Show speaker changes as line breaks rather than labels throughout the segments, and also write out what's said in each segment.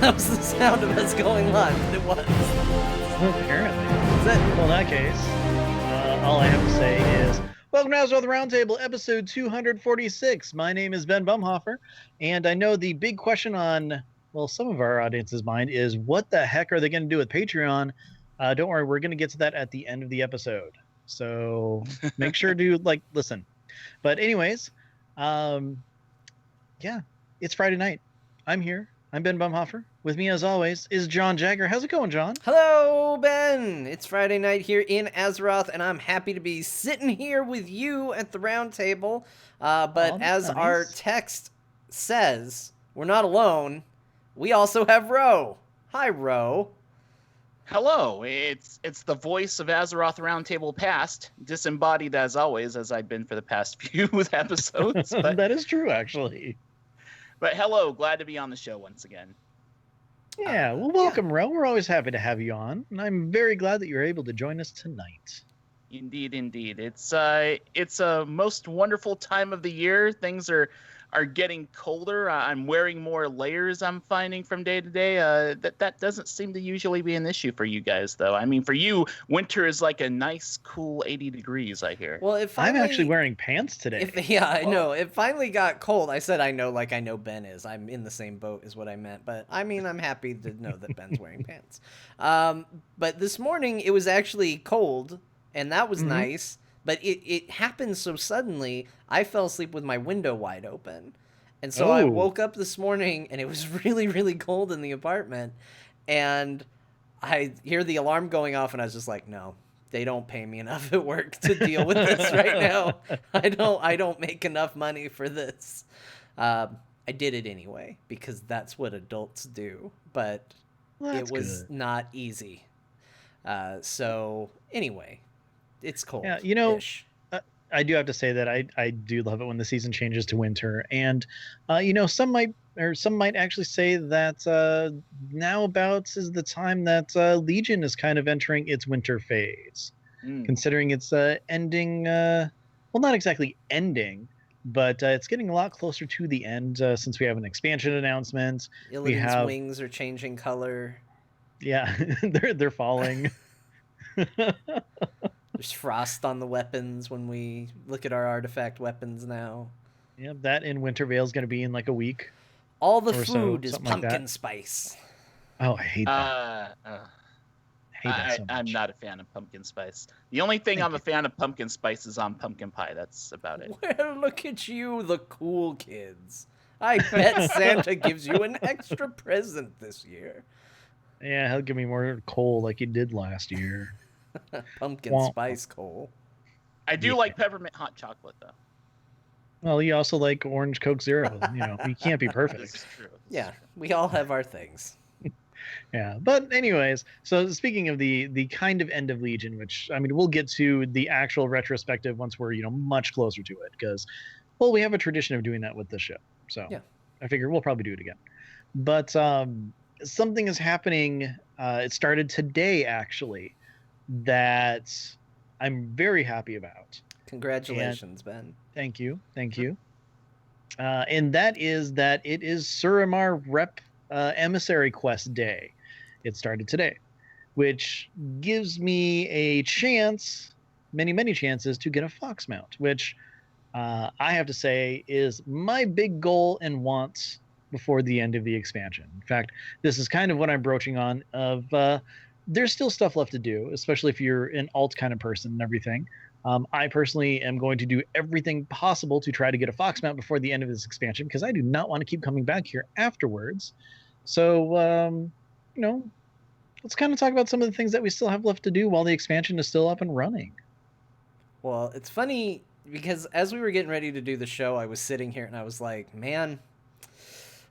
That was the sound of us going live, but it was.
Apparently.
Well,
in that case, all I have to say is welcome to Azeroth Roundtable, episode 246. My name is Ben Bumhofer, and I know the big question on, well, some of our audience's mind is what the heck are they going to do with Patreon? Don't worry, we're going to get to that at the end of the episode. So make sure to, listen. But anyways, yeah, it's Friday night. I'm here. I'm Ben Bumhofer. With me, as always, is John Jagger. How's it going, John?
hello, Ben. It's Friday night here in Azeroth, and I'm happy to be sitting here with you at the round table. But
Oh,
as
nice.
our text says, we're not alone. We also have Ro. Hi, Ro.
Hello, it's the voice of Azeroth Roundtable Past, disembodied as always, as I've been for the past few episodes. But,
That is true, actually.
but hello, glad to be on the show once again.
Yeah, well, welcome, Ro. We're always happy to have you on, and I'm very glad that you're able to join us tonight.
Indeed, indeed. It's a most wonderful time of the year. Things are getting colder. I'm wearing more layers, I'm finding, from day to day. That doesn't seem to usually be an issue for you guys, though. I mean, for you, winter is like a nice, cool 80 degrees, I hear.
Well,
I'm actually wearing pants today.
I know. It finally got cold. I said I know like I know Ben is. I'm in the same boat is what I meant. But I mean, I'm happy to know that Ben's wearing pants. But this morning it was actually cold, and that was nice. But it happened so suddenly, I fell asleep with my window wide open. And so I woke up this morning, and it was really, really cold in the apartment. And I hear the alarm going off, and I was just like, no, they don't pay me enough at work to deal with this right now. I don't make enough money for this. I did it anyway, because that's what adults do. But it was not easy. So anyway, it's cold.
Yeah, I do have to say that I do love it when the season changes to winter, and some might actually say that now about is the time that Legion is kind of entering its winter phase, considering it's ending. Well, not exactly ending, but it's getting a lot closer to the end since we have an expansion announcement.
Illidan's wings are changing color.
Yeah, they're falling.
There's frost on the weapons when we look at our artifact weapons now.
Yeah, that in Winter Veil is going to be in like a week.
All the food is pumpkin spice.
Oh, I hate that. I hate that so much.
I'm not a fan of pumpkin spice. The only thing I'm a fan of pumpkin spice is on pumpkin pie. That's about it.
Well, look at you, the cool kids. I bet Santa gives you an extra present this year.
Yeah, he'll give me more coal like he did last year.
Pumpkin spice coal.
I do like peppermint hot chocolate, though.
Well, you also like orange Coke Zero. You can't be perfect.
This is true.
We all have our things.
Yeah, but anyways, so speaking of the kind of end of Legion, which, I mean, we'll get to the actual retrospective once we're, much closer to it, because, well, we have a tradition of doing that with this show. So I figure we'll probably do it again. But something is happening. It started today, actually, that I'm very happy about.
Congratulations, Ben.
Thank you. And that is that it is Suramar Rep Emissary Quest Day. It started today, which gives me a chance, many chances, to get a Fox mount, which I have to say is my big goal and want before the end of the expansion. In fact, this is kind of what I'm broaching on of there's still stuff left to do, especially if you're an alt kind of person and everything. I personally am going to do everything possible to try to get a Fox mount before the end of this expansion, because I do not want to keep coming back here afterwards. So, let's kind of talk about some of the things that we still have left to do while the expansion is still up and running.
Well, it's funny because as we were getting ready to do the show, I was sitting here and I was like, man,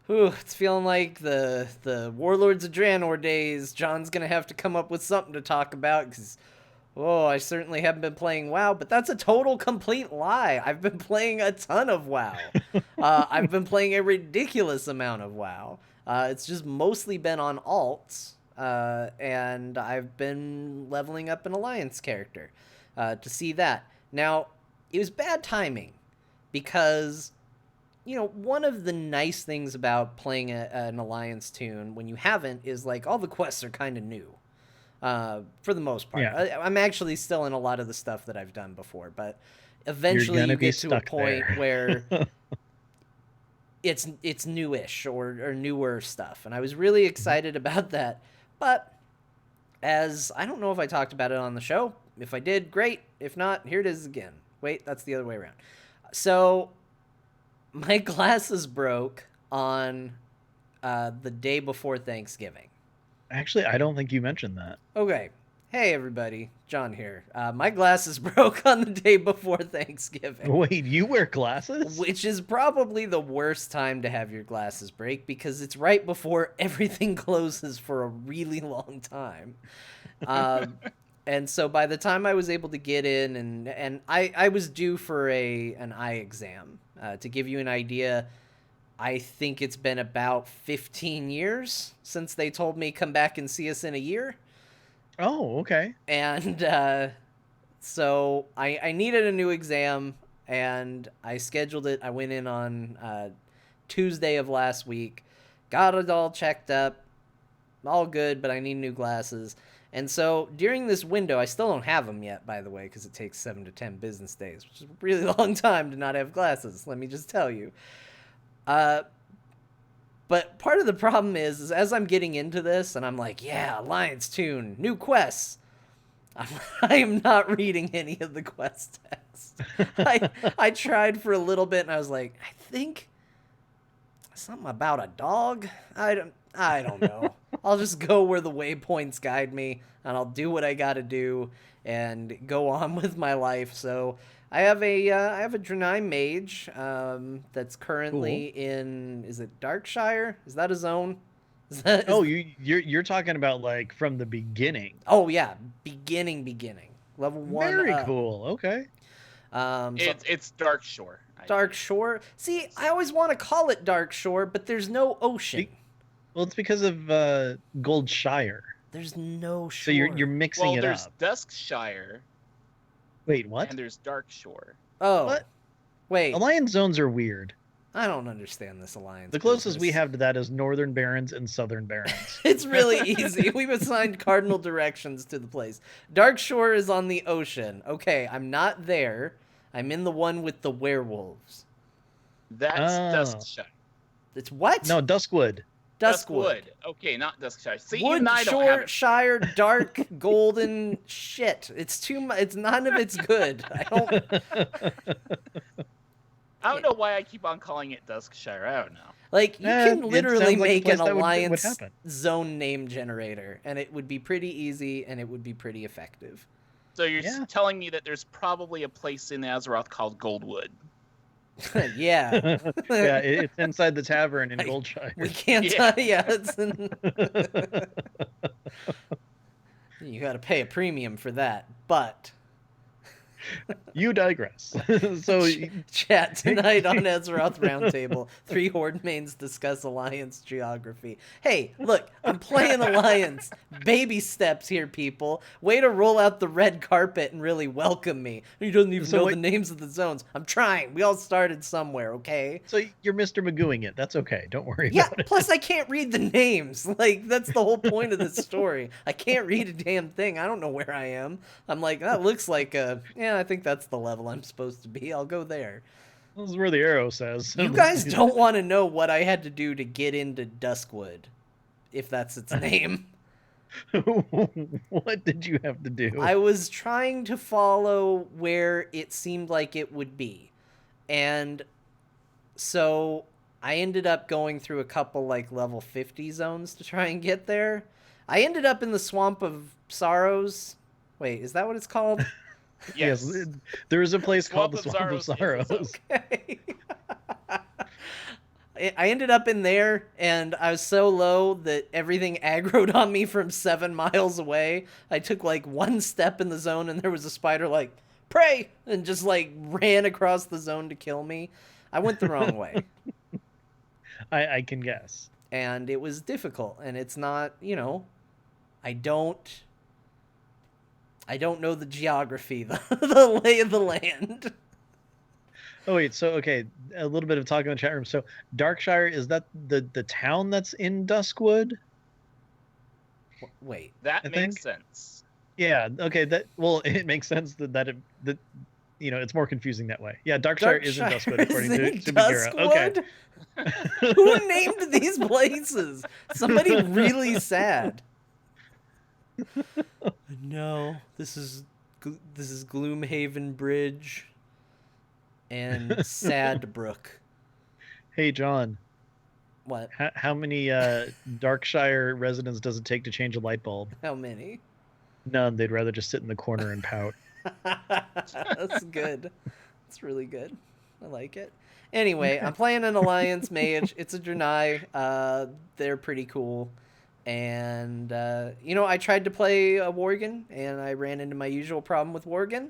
it's feeling like the Warlords of Draenor days. John's going to have to come up with something to talk about because, I certainly haven't been playing WoW, but that's a total complete lie. I've been playing a ton of WoW. I've been playing a ridiculous amount of WoW. It's just mostly been on alts, and I've been leveling up an Alliance character to see that. Now, it was bad timing because one of the nice things about playing an Alliance tune when you haven't is like all the quests are kind of new, for the most part.
Yeah.
I'm actually still in a lot of the stuff that I've done before, but
You're
eventually
gonna
you
be
get to a
stuck
point
there.
where it's newish or newer stuff, and I was really excited about that. But as I don't know if I talked about it on the show. If I did, great. If not, here it is again. Wait, that's the other way around. So my glasses broke on the day before Thanksgiving.
Actually, I don't think you mentioned that.
Okay. Hey, everybody. John here. My glasses broke on the day before Thanksgiving,
Wait, you wear glasses?
which is probably the worst time to have your glasses break because it's right before everything closes for a really long time. Um, and so by the time I was able to get in, and I was due for an eye exam. To give you an idea, I think it's been about 15 years since they told me come back and see us in a year.
Oh, okay.
And so I needed a new exam, and I scheduled it. I went in on Tuesday of last week, got it all checked up, all good, but I need new glasses. And so during this window, I still don't have them yet, by the way, because it takes 7 to 10 business days, which is a really long time to not have glasses, let me just tell you. But part of the problem is as I'm getting into this, and I'm like, yeah, Alliance tune, new quests, I am not reading any of the quest text. I tried for a little bit, and I was like, I think something about a dog? I don't know. I'll just go where the waypoints guide me, and I'll do what I gotta do and go on with my life. So I have a Draenei mage that's currently in, is it Darkshire? Is that a zone?
Oh, you're talking about like from the beginning.
Oh yeah, beginning level 1
Very
up.
cool. Okay.
So
It's Dark Shore.
Dark Shore. See, I always want to call it Dark Shore, but there's no ocean.
Well, it's because of Goldshire.
There's no shore.
So you're mixing
Well,
it
there's
up.
Duskshire
Wait, what?
and there's Dark Shore.
Oh,
What?
wait.
Alliance zones are weird.
I don't understand this alliance.
The closest we
business.
have to that is Northern Barrens and Southern Barrens.
It's really easy. We've assigned cardinal directions to the place. Dark Shore is on the ocean. Okay, I'm not there. I'm in the one with the werewolves.
That's
Oh.
Duskshire.
It's what?
No, Duskwood.
Duskwood.
Okay, not Duskshire. See, you and I don't have
Woodshore,
it.
Shire, dark, golden shit. It's too much. It's none of it's good.
I don't know why I keep on calling it Duskshire. I don't know.
Like, you can
It
literally
sounds like a
make
place
an
that would
alliance
happen.
zone name generator, and it would be pretty easy, and it would be pretty effective.
So you're
Yeah.
telling me that there's probably a place in Azeroth called Goldwood.
Yeah.
Yeah, it's inside the tavern in
Like,
Goldshire.
We can't
Yeah.
tell. Yeah, it's you got to pay a premium for that. But
You digress. So
chat tonight on Azeroth Roundtable. 3 Horde mains discuss Alliance geography. Hey, look, I'm playing Alliance. Baby steps here, people. Way to roll out the red carpet and really welcome me. He doesn't even know the names of the zones. I'm trying. We all started somewhere, okay?
So you're Mr. Magooing it. That's okay. Don't worry
Yeah,
about it.
plus I can't read the names. Like, that's the whole point of this story. I can't read a damn thing. I don't know where I am. I'm like, that looks like I think that's the level I'm supposed to be. I'll go there.
This is where the arrow says.
You guys don't want to know what I had to do to get into Duskwood, if that's its name.
What did you have to do?
I was trying to follow where it seemed like it would be. And so I ended up going through a couple like level 50 zones to try and get there. I ended up in the Swamp of Sorrows. Wait, is that what it's called?
Yes.
There is a place called the
Swamp of
Swamp of
Sorrows is a
Sorrows.
zone.
Okay. I ended up in there, and I was so low that everything aggroed on me from 7 miles away. I took like 1 step in the zone, and there was a spider like, pray! And just like ran across the zone to kill me. I went the wrong way.
I can guess.
And it was difficult, and it's not, I don't know the geography, the lay of the land.
Oh wait, so okay, a little bit of talk in the chat room. So Darkshire, is that the town that's in Duskwood?
Wait.
That
I
makes
think.
sense.
Yeah. Okay. It makes sense that it's more confusing that way. Yeah. Darkshire is in
Darkshire
Duskwood
is
according
in
to Bagheera. Okay.
Duskwood? Who named these places? Somebody really sad. No, this is Gloomhaven Bridge and Sadbrook.
Hey John,
What?
how many Darkshire residents does it take to change a light bulb?
How many?
None. They'd rather just sit in the corner and pout.
That's good. That's really good. I like it. Anyway, I'm playing an Alliance Mage. It's a Draenei. They're pretty cool. And, I tried to play a Worgen, and I ran into my usual problem with Worgen.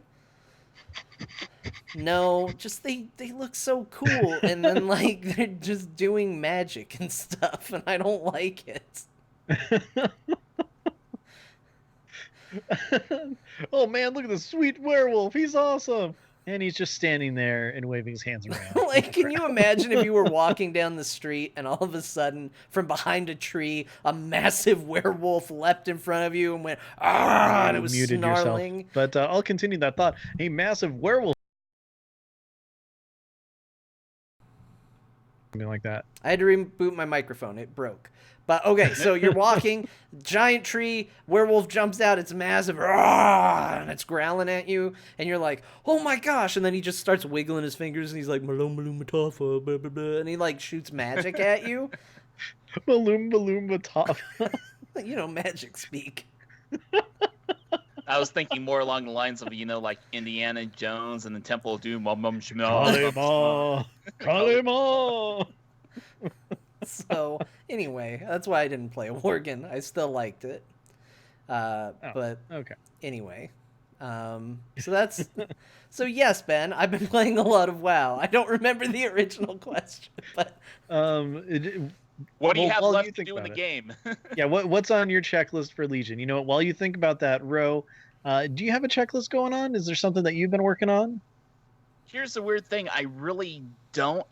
No, just they look so cool, and then, like, they're just doing magic and stuff, and I don't like it.
Oh man, look at this sweet werewolf. He's awesome. And he's just standing there and waving his hands around.
Like, can you imagine if you were walking down the street and all of a sudden, from behind a tree, a massive werewolf leapt in front of you and went, ah, and it was
muted
snarling.
Yourself. But I'll continue that thought. A massive werewolf. Something like that.
I had to reboot my microphone. It broke. But okay, so you're walking, giant tree, werewolf jumps out, it's massive, and it's growling at you, and you're like, oh my gosh, and then he just starts wiggling his fingers, and he's like, Malum Malum Matafa, blah, blah, blah, and he like shoots magic at you.
Malum Malum Matafa.
Magic speak.
I was thinking more along the lines of, like Indiana Jones and the Temple of Doom.
Kalima. Kalima.
So anyway, that's why I didn't play Worgen. I still liked it. But
okay.
Anyway, so yes, Ben, I've been playing a lot of WoW. I don't remember the original question, but
what do you have left to do in the game?
Yeah, what's on your checklist for Legion? While you think about that, Ro, do you have a checklist going on? Is there something that you've been working on?
Here's the weird thing. I really don't.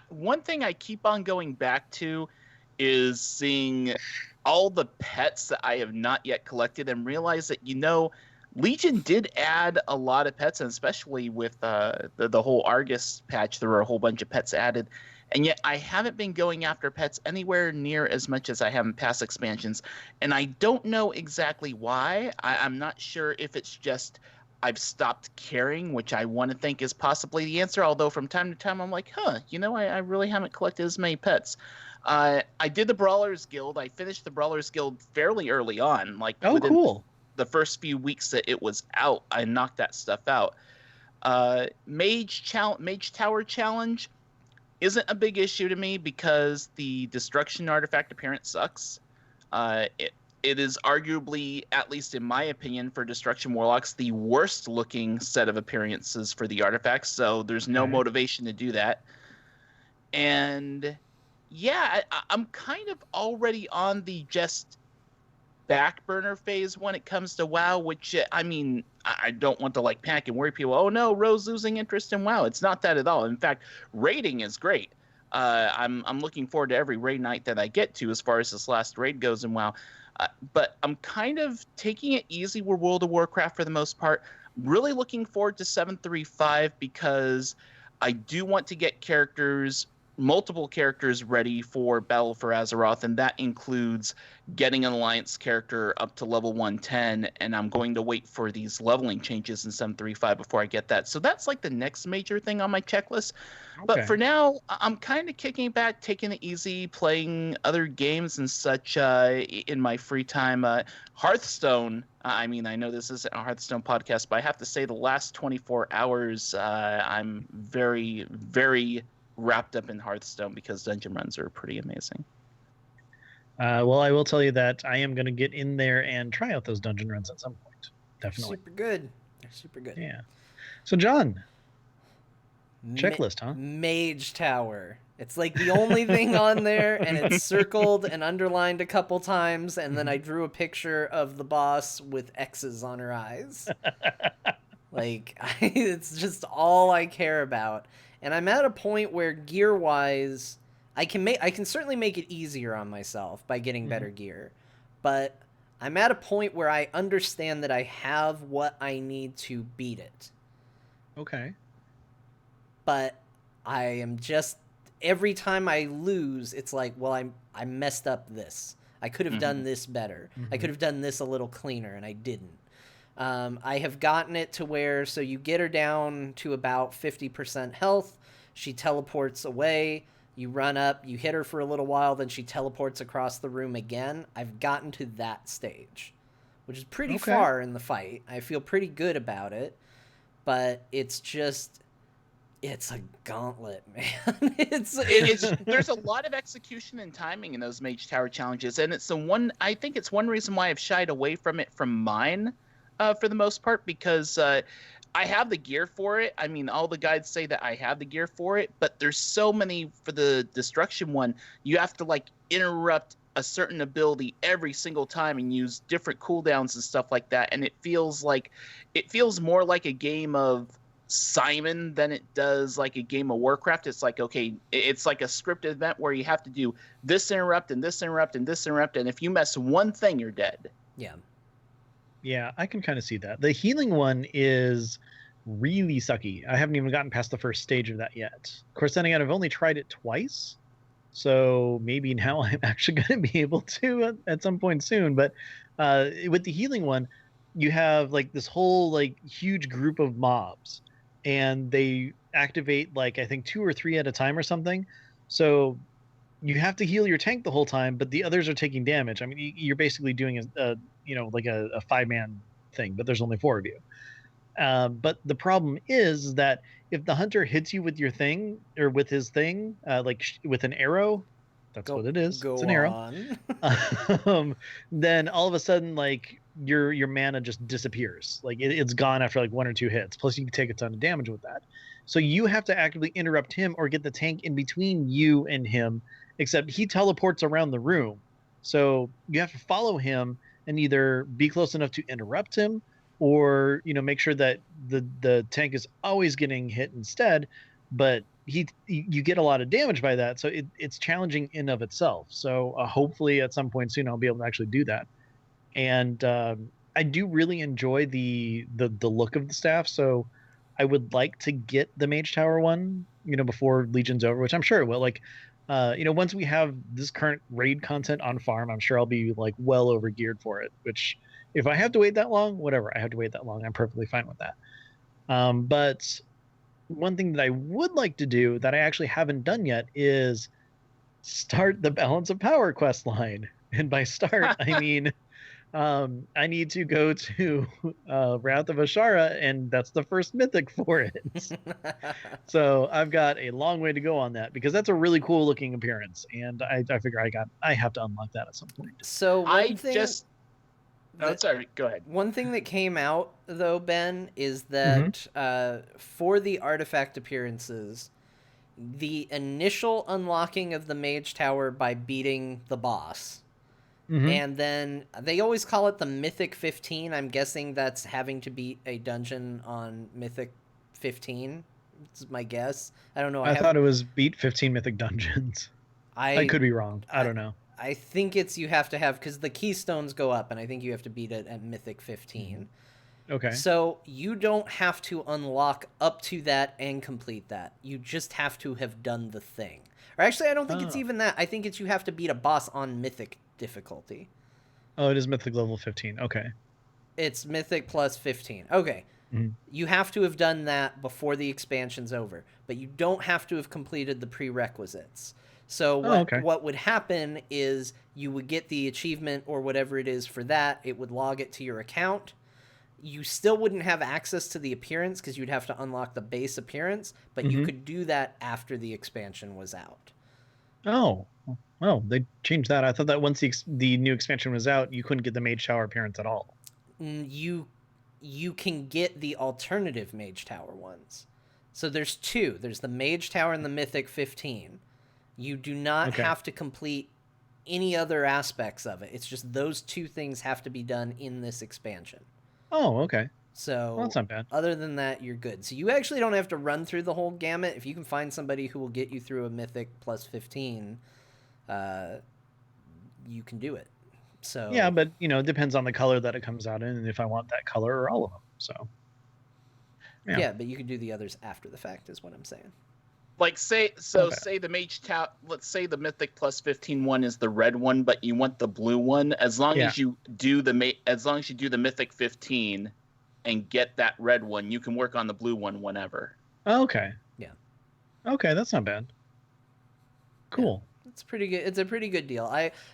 One thing I keep on going back to is seeing all the pets that I have not yet collected and realize that, Legion did add a lot of pets, and especially with the whole Argus patch, there were a whole bunch of pets added. And yet I haven't been going after pets anywhere near as much as I have in past expansions. And I don't know exactly why. I'm not sure if it's just I've stopped caring, which I want to think is possibly the answer. Although from time to time I'm like, I really haven't collected as many pets. I did the Brawlers Guild. I finished the Brawlers Guild fairly early on.
Cool.
The first few weeks that it was out, I knocked that stuff out. Mage Tower Challenge isn't a big issue to me because the Destruction Artifact appearance sucks. It is arguably, at least in my opinion, for Destruction Warlocks, the worst looking set of appearances for the artifacts, so there's no motivation to do that. And yeah, I'm kind of already on the just back burner phase when it comes to WoW, which, I don't want to panic and worry people, oh no, Ro's losing interest in WoW. It's not that at all. In fact, raiding is great. I'm looking forward to every raid night that I get to as far as this last raid goes in WoW. But I'm kind of taking it easy with World of Warcraft for the most part. Really looking forward to 735 because I do want to get multiple characters ready for Battle for Azeroth, and that includes getting an Alliance character up to level 110, and I'm going to wait for these leveling changes in 735 before I get that. So that's the next major thing on my checklist. Okay. But for now, I'm kind of kicking back, taking it easy, playing other games and such in my free time. Hearthstone, I know this isn't a Hearthstone podcast, but I have to say the last 24 hours, I'm very, very wrapped up in Hearthstone because dungeon runs are pretty amazing.
Well, I will tell you that I am going to get in there and try out those dungeon runs at some point. Definitely.
Super good. They're super good.
Yeah. So, John, checklist, huh?
Mage Tower. It's the only thing on there, and it's circled and underlined a couple times, and then I drew a picture of the boss with X's on her eyes. It's just all I care about. and I'm at a point where gear wise, I can certainly make it easier on myself by getting better gear, but I'm at a point where I understand that I have what I need to beat it.
Okay.
But I am just every time I lose, it's like, well, I messed up this. I could have done this better. I could have done this a little cleaner, and I didn't. I have gotten it to where, so you get her down to about 50% health. She teleports away. You run up, you hit her for a little while, then she teleports across the room again. I've gotten to that stage, which is pretty far in the fight. I feel pretty good about it, but it's just, it's a gauntlet, man. it's
there's a lot of execution and timing in those Mage Tower challenges, and it's the one, I think it's one reason why I've shied away from it from mine, for the most part, because I have the gear for it. I mean, all the guides say that I have the gear for it, but there's so many for the destruction one. You have to like interrupt a certain ability every single time and use different cooldowns and stuff like that. And it feels more like a game of Simon than it does like a game of Warcraft. It's like, okay, it's like a scripted event where you have to do this interrupt and this interrupt and this interrupt. And if you mess one thing, you're dead.
Yeah.
Yeah, I can kind of see that. The healing one is really sucky. I haven't even gotten past the first stage of that yet. Of course, then again, I've only tried it twice. So maybe now I'm actually going to be able to at some point soon. But with the healing one, you have like this whole like huge group of mobs, and they activate like I think 2 or 3 at a time or something. So you have to heal your tank the whole time, but the others are taking damage. I mean, you're basically doing a like a 5-man thing, but there's only 4 of you. But the problem is that if the hunter hits you with your thing or with his thing, with an arrow, that's what it is. It's an arrow. Then all of a sudden, like your mana just disappears. Like it's gone after like 1 or 2 hits. Plus, you can take a ton of damage with that. So you have to actively interrupt him or get the tank in between you and him. Except he teleports around the room, so you have to follow him and either be close enough to interrupt him, or make sure that the tank is always getting hit instead. But you get a lot of damage by that, so it's challenging in of itself. So hopefully at some point soon I'll be able to actually do that. And I do really enjoy the look of the staff, so I would like to get the Mage Tower one before Legion's over, which I'm sure it will. Like once we have this current raid content on farm, I'm sure I'll be like well over geared for it, which if I have to wait that long, whatever, I have to wait that long. I'm perfectly fine with that. But one thing that I would like to do that I actually haven't done yet is start the Balance of Power quest line. And by start, I mean, I need to go to Wrath of Ashara, and that's the first mythic for it. So I've got a long way to go on that, because that's a really cool looking appearance, and I figure I have to unlock that at some point.
So
sorry, go ahead.
One thing that came out though, Ben, is that for the artifact appearances, the initial unlocking of the Mage Tower by beating the boss. And then they always call it the Mythic 15. I'm guessing that's having to beat a dungeon on Mythic 15. It's my guess. I don't know.
I thought it was beat 15 Mythic dungeons. I could be wrong. I don't know.
I think it's you have to have, because the keystones go up, and I think you have to beat it at Mythic 15.
Okay.
So you don't have to unlock up to that and complete that. You just have to have done the thing. Or actually, I don't think it's even that. I think it's you have to beat a boss on Mythic difficulty.
Oh, it is Mythic level 15. Okay.
It's Mythic plus 15. Okay. You have to have done that before the expansion's over, but you don't have to have completed the prerequisites. So what would happen is you would get the achievement or whatever it is for that. It would log it to your account. You still wouldn't have access to the appearance because you'd have to unlock the base appearance, but you could do that after the expansion was out.
Oh, well, they changed that. I thought that once the new expansion was out, you couldn't get the Mage Tower appearance at all.
You can get the alternative Mage Tower ones. So there's 2. There's the Mage Tower and the Mythic 15. You do not have to complete any other aspects of it. It's just those 2 things have to be done in this expansion.
Oh, okay.
So
Well, that's not bad.
other than that, you're good. So you actually don't have to run through the whole gamut. If you can find somebody who will get you through a mythic plus 15, you can do it. So
Yeah, but it depends on the color that it comes out in, and if I want that color or all of them. So
yeah, but you can do the others after the fact, is what I'm saying.
Like say the mage let's say the mythic plus 15 one is the red one, but you want the blue one. As long as you do the mythic 15 and get that red one, you can work on the blue one whenever.
Okay.
Yeah.
Okay, that's not bad. Cool.
Yeah, it's pretty good. It's a pretty good deal.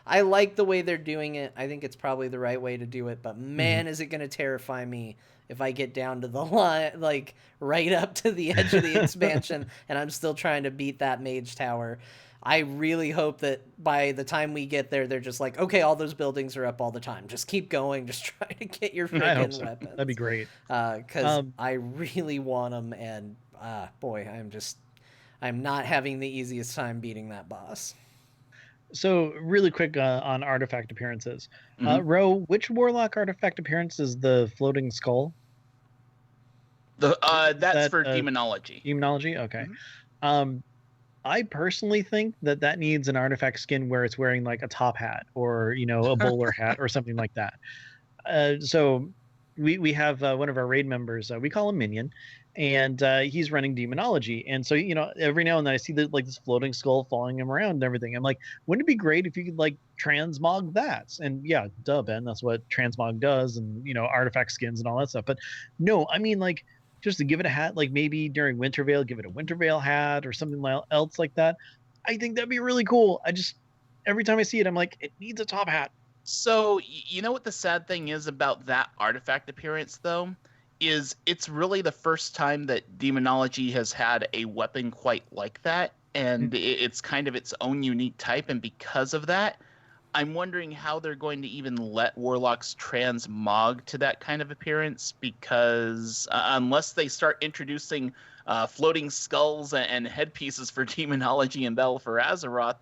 I like the way they're doing it. I think it's probably the right way to do it, but man, is it going to terrify me if I get down to the line, like right up to the edge of the expansion, and I'm still trying to beat that mage tower. I really hope that by the time we get there, they're just like, okay, all those buildings are up all the time. Just keep going. Just try to get your freaking weapons.
That'd be great.
Because I really want them, and boy, I'm not having the easiest time beating that boss.
So really quick on artifact appearances. Ro, which warlock artifact appearance is the floating skull?
That's for demonology.
Demonology? Okay. I personally think that needs an artifact skin where it's wearing like a top hat or, a bowler hat or something like that. So we have one of our raid members, we call him Minion, and he's running demonology. And so, every now and then I see this floating skull following him around and everything. I'm like, wouldn't it be great if you could like transmog that? And yeah, duh, Ben, that's what transmog does, and, artifact skins and all that stuff. But no, I mean, like, just to give it a hat, like maybe during Wintervale, give it a Wintervale hat or something else like that. I think that'd be really cool. Every time I see it, I'm like, it needs a top hat.
So, you know what the sad thing is about that artifact appearance, though? Is it's really the first time that demonology has had a weapon quite like that, and it's kind of its own unique type, and because of that, I'm wondering how they're going to even let warlocks transmog to that kind of appearance, because unless they start introducing floating skulls and headpieces for demonology and Battle for Azeroth,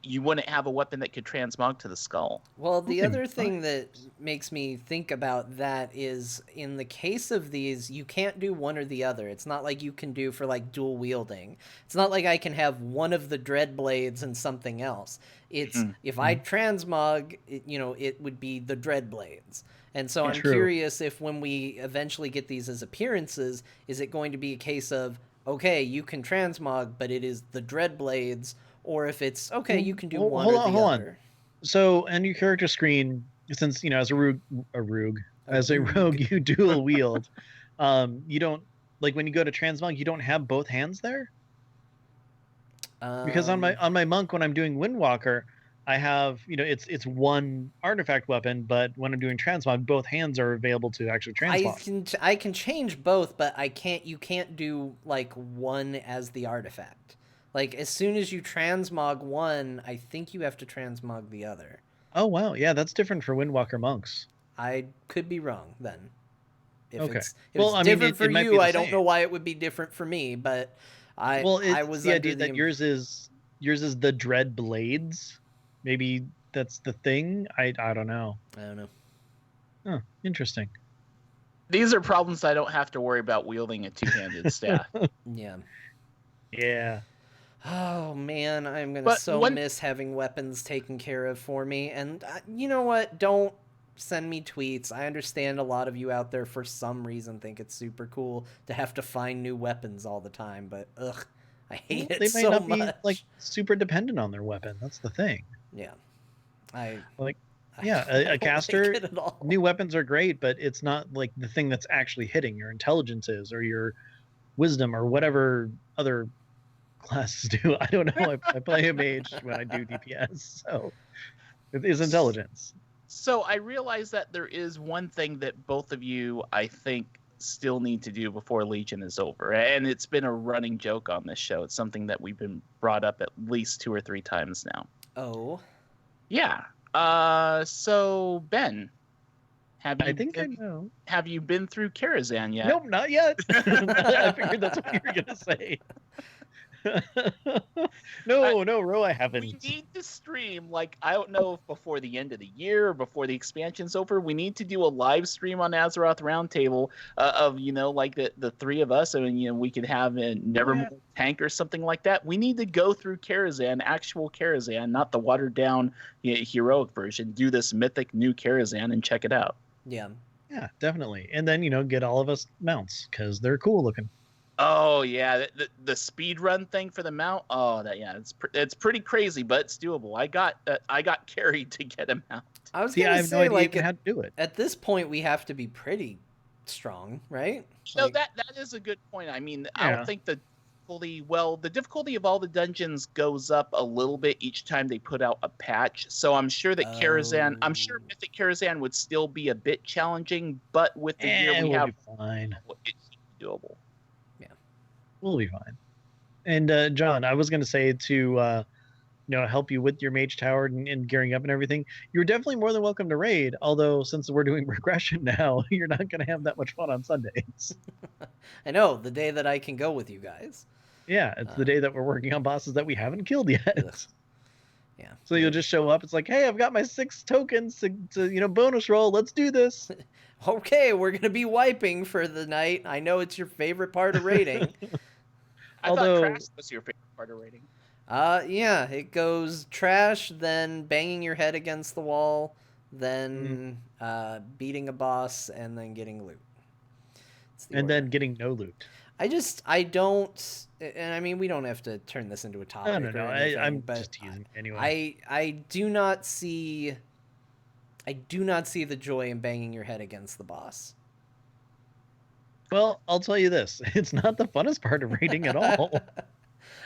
you wouldn't have a weapon that could transmog to the skull.
Well, the other thing that makes me think about that is, in the case of these, you can't do one or the other. It's not like you can do for like dual wielding. It's not like I can have one of the dread blades and something else. It's if I transmog, it would be the dread blades. And so I'm curious if when we eventually get these as appearances, is it going to be a case of, okay, you can transmog, but it is the dread blades, or if it's, okay, you can do one or the other.
So, on your character screen, since, as a rogue, you dual wield, you don't, like when you go to transmog, you don't have both hands there? Because on my monk, when I'm doing Windwalker, I have, it's one artifact weapon, but when I'm doing transmog, both hands are available to actually transmog.
I can change both, but you can't do like one as the artifact. Like, as soon as you transmog one, I think you have to transmog the other.
Oh, wow. Yeah, that's different for Windwalker monks.
I could be wrong, then. If it's different for you, I don't know why it would be different for me, but I was
the idea that yours is the dread blades. Maybe that's the thing. I don't know.
I don't know.
Oh, interesting.
These are problems I don't have to worry about wielding a two-handed staff.
Yeah.
Yeah.
Oh, man, I'm going to miss having weapons taken care of for me. And you know what? Don't send me tweets. I understand a lot of you out there, for some reason, think it's super cool to have to find new weapons all the time. But, I hate it so much. They might not be,
like, super dependent on their weapon. That's the thing.
Yeah.
A caster, new weapons are great, but it's not, like, the thing that's actually hitting your intelligence is, or your wisdom, or whatever other classes do. I don't know. I play a mage when I do DPS, so it is intelligence.
So I realize that there is one thing that both of you, I think, still need to do before Legion is over, and it's been a running joke on this show. It's something that we've been brought up at least 2 or 3 times now.
Oh,
yeah. So Ben, I know. Have you been through Karazhan yet?
Nope, not yet. I figured that's what you were gonna say. No, Ro, I
We
haven't.
need to stream, like, I don't know if before the end of the year or before the expansion's over. We need to do a live stream on Azeroth Roundtable of, like the three of us. I mean, we could have a Nevermore tank or something like that. We need to go through Karazhan, actual Karazhan, not the watered down heroic version. Do this mythic new Karazhan and check it out.
Yeah.
Yeah, definitely. And then, get all of us mounts because they're cool looking.
Oh yeah, the speed run thing for the mount. Oh, it's pretty crazy, but it's doable. I got carried to get a mount.
I was
See, I
gonna
have no
say,
idea
like,
even how to do it.
at this point, we have to be pretty strong, right?
No,
Like,
that is a good point. I mean, I
Yeah.
don't think the difficulty of all the dungeons goes up a little bit each time they put out a patch. So I'm sure that I'm sure
Oh.
Mythic Karazhan would still be a bit challenging, but with the gear we
we'll
have,
be fine.
it should be doable.
We'll be fine. And John, I was going to say to help you with your mage tower and gearing up and everything. You're definitely more than welcome to raid. Although since we're doing regression now, you're not going to have that much fun on Sundays.
I know, the day that I can go with you guys.
Yeah, it's the day that we're working on bosses that we haven't killed yet.
Ugh. Yeah.
So you'll just show up. It's like, hey, I've got my 6 tokens to bonus roll. Let's do this.
Okay, we're gonna be wiping for the night. I know it's your favorite part of raiding.
I
Although-
thought Crash was your favorite part of raiding.
Yeah, it goes trash, then banging your head against the wall, then beating a boss, and then getting loot. It's the
And
order.
then getting no loot.
I don't, and I mean, we don't have to turn this into a topic.
No.
Or anything,
I'm
but
just teasing anyway.
I do not see the joy in banging your head against the boss.
Well, I'll tell you this. It's not the funnest part of raiding at all.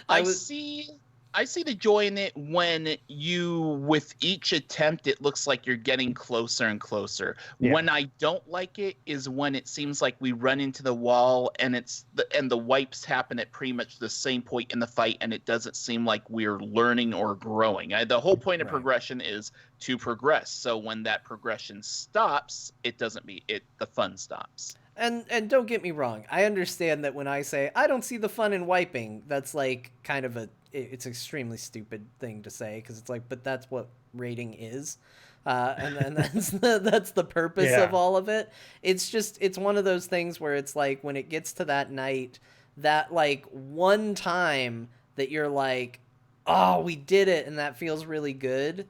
I see the joy in it when with each attempt, it looks like you're getting closer and closer.
Yeah.
When I don't like it is when it seems like we run into the wall and the wipes happen at pretty much the same point in the fight, and it doesn't seem like we're learning or growing. The whole point of
Right.
progression is to progress. So when that progression stops, the fun stops.
And don't get me wrong, I understand that when I say I don't see the fun in wiping, that's like kind of it's an extremely stupid thing to say, because it's like, but that's what rating is, and then that's the purpose of all of it. It's one of those things where it's like when it gets to that night, that like one time that you're like, oh, we did it, and that feels really good.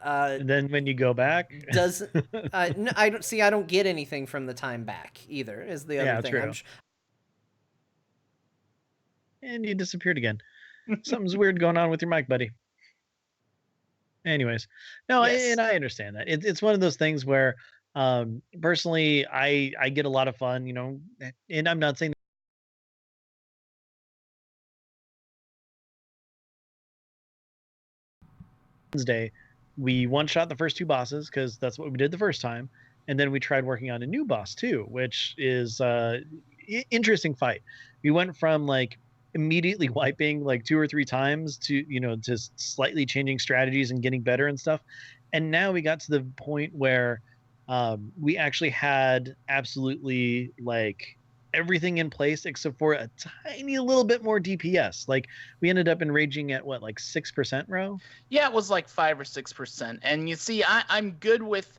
And then when you go back,
Doesn't no, I don't get anything from the time back either, is the other thing.
True. And you disappeared again. Something's weird going on with your mic, buddy. Anyways, no,
Yes.
and I understand that. It's one of those things where, personally, I get a lot of fun, and I'm not saying Wednesday, we one-shot the first 2 bosses because that's what we did the first time, and then we tried working on a new boss too, which is interesting fight. We went from like immediately wiping like 2 or 3 times to to slightly changing strategies and getting better and stuff, and now we got to the point where we actually had absolutely like everything in place except for a tiny little bit more DPS. Like we ended up enraging at what, like 6%, Ro?
Yeah, it was like 5 or 6%. And you see, I'm good with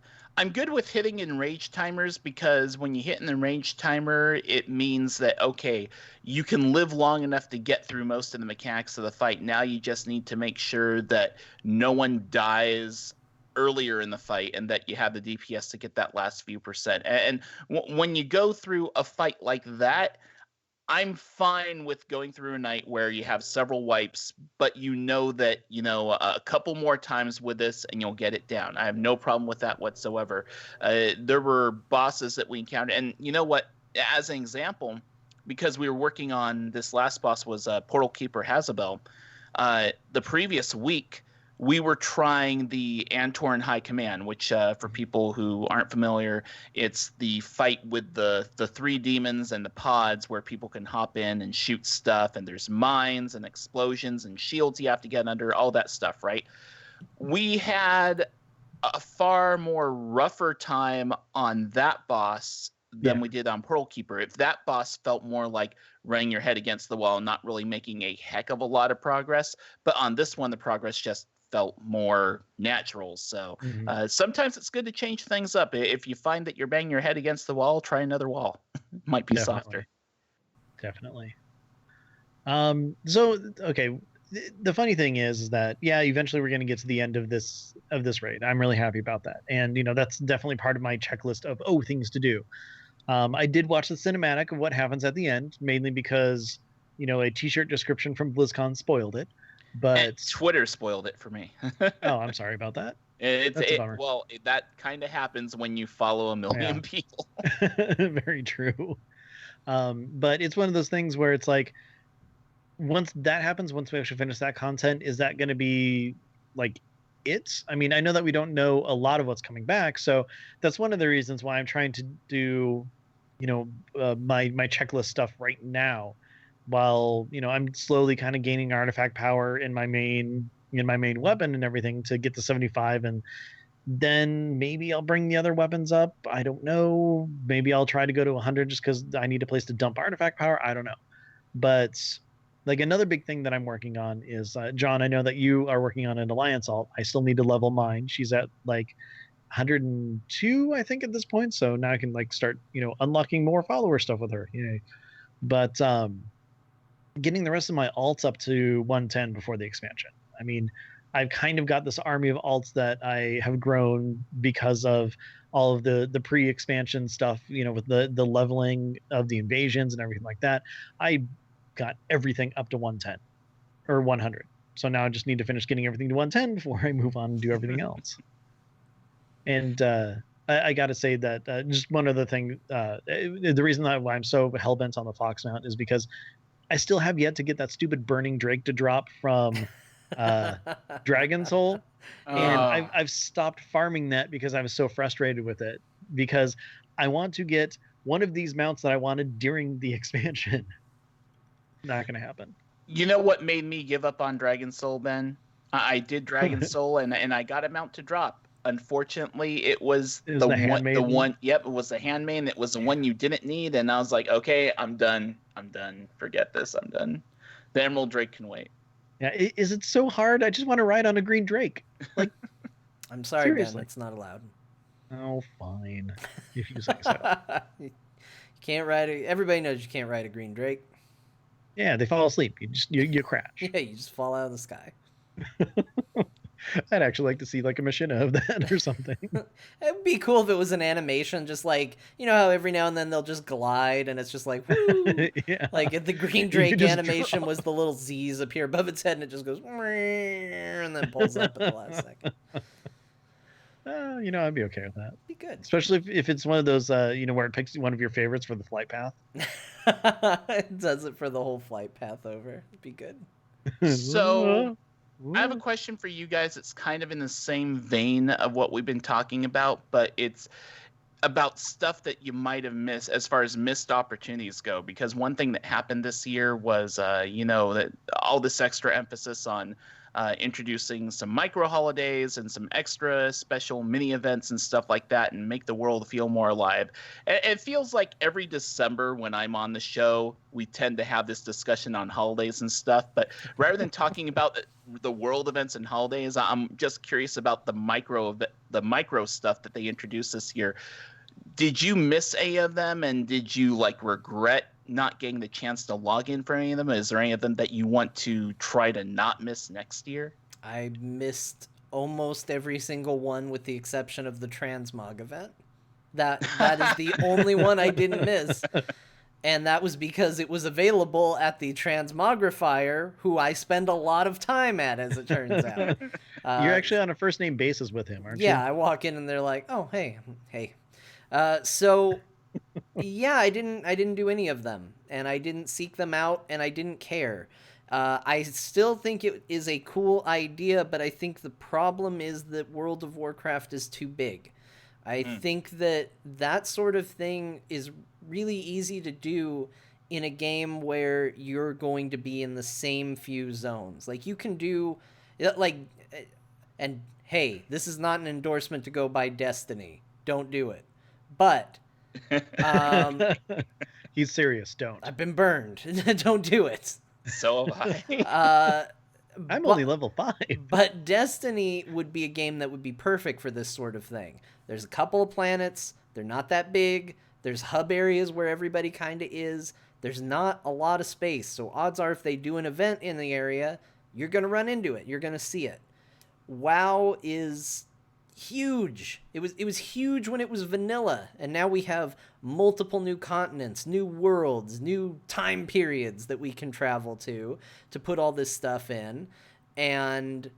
hitting enrage timers, because when you hit an enrage timer, it means that, okay, you can live long enough to get through most of the mechanics of the fight. Now you just need to make sure that no one dies earlier in the fight and that you have the DPS to get that last few percent. And when you go through a fight like that, I'm fine with going through a night where you have several wipes, but that, a couple more times with this and you'll get it down. I have no problem with that whatsoever. There were bosses that we encountered, and you know what, as an example, because we were working on this last boss was Portal Keeper Hazabel. The previous week, we were trying the Antoran High Command, which for people who aren't familiar, it's the fight with the 3 demons and the pods where people can hop in and shoot stuff, and there's mines and explosions and shields you have to get under, all that stuff, right? We had a far more rougher time on that boss than we did on Pearl Keeper. If that boss felt more like running your head against the wall, not really making a heck of a lot of progress, but on this one, the progress just felt more natural. So sometimes it's good to change things up. If you find that you're banging your head against the wall, try another wall. Might be softer.
Definitely. So okay, the funny thing is that eventually we're going to get to the end of this raid. I'm really happy about that, and that's definitely part of my checklist of things to do. I did watch the cinematic of what happens at the end, mainly because a T-shirt description from BlizzCon spoiled it. But
and Twitter spoiled it for me.
Oh, I'm sorry about that.
That kind of happens when you follow a million people.
Very true. But it's one of those things where it's like, once that happens, once we actually finish that content, is that going to be like it? I mean, I know that we don't know a lot of what's coming back, so that's one of the reasons why I'm trying to do, my checklist stuff right now, while I'm slowly kind of gaining artifact power in my main weapon and everything to get to 75, and then maybe I'll bring the other weapons up. I don't know. Maybe I'll try to go to 100 just because I need a place to dump artifact power. I don't know. But like, another big thing that I'm working on is, John, I know that you are working on an alliance alt. I still need to level mine. She's at like 102, I think, at this point. So now I can like start, unlocking more follower stuff with her. But getting the rest of my alts up to 110 before the expansion. I mean, I've kind of got this army of alts that I have grown because of all of the pre-expansion stuff, with the leveling of the invasions and everything like that. I got everything up to 110 or 100. So now I just need to finish getting everything to 110 before I move on and do everything else. And I got to say that just one other thing, the reason why I'm so hell-bent on the Fox Mount is because I still have yet to get that stupid burning Drake to drop from Dragon Soul. And I've stopped farming that because I was so frustrated with it, because I want to get one of these mounts that I wanted during the expansion. Not going to happen.
You know what made me give up on Dragon Soul, Ben? I did Dragon Soul and I got a mount to drop. Unfortunately, it was the one. Yep, it was the handmaiden. It was the one you didn't need, and I was like, okay, I'm done. Forget this. I'm done. The Emerald Drake can wait.
Yeah, is it so hard? I just want to ride on a green Drake. Like,
I'm sorry, seriously. Ben, it's not allowed.
Oh, fine. If you say so.
You can't ride everybody knows you can't ride a green Drake.
Yeah, they fall asleep. You crash.
Yeah, you just fall out of the sky.
I'd actually like to see like a machina of that or something.
It'd be cool if it was an animation, just like, how every now and then they'll just glide and it's just like, woo! Yeah. Like if the green Drake animation was the little Z's appear above its head and it just goes and then pulls up at the last second.
I'd be okay with that.
Be good.
Especially if it's one of those, where it picks one of your favorites for the flight path.
It does it for the whole flight path over. It'd be good.
So I have a question for you guys. It's kind of in the same vein of what we've been talking about, but it's about stuff that you might have missed as far as missed opportunities go. Because one thing that happened this year was, that all this extra emphasis on introducing some micro holidays and some extra special mini events and stuff like that, and make the world feel more alive. It feels like every December when I'm on the show, we tend to have this discussion on holidays and stuff. But rather than talking about the world events and holidays, I'm just curious about the micro stuff that they introduced this year. Did you miss any of them, and did you regret not getting the chance to log in for any of them? Is there any of them that you want to try to not miss next year?
I missed almost every single one with the exception of the Transmog event. That is the only one I didn't miss. And that was because it was available at the Transmogrifier, who I spend a lot of time at, as it turns out.
You're actually on a first name basis with him, aren't you?
Yeah, I walk in and they're like, oh, hey. So yeah, I didn't do any of them, and I didn't seek them out, and I didn't care. I still think it is a cool idea, but I think the problem is that World of Warcraft is too big. I think that sort of thing is really easy to do in a game where you're going to be in the same few zones. Like, you can do, and hey, this is not an endorsement to go buy Destiny. Don't do it. But Um,
He's serious. Don't.
I've been burned. Don't do it.
So have I.
Uh,
I'm
but,
only level 5.
but Destiny would be a game that would be perfect for this sort of thing. There's a couple of planets. They're not that big. There's hub areas where everybody kind of is. There's not a lot of space. So odds are if they do an event in the area, you're going to run into it. You're going to see it. WoW is huge. It was huge when it was vanilla, and now we have multiple new continents, new worlds, new time periods that we can travel to put all this stuff in, and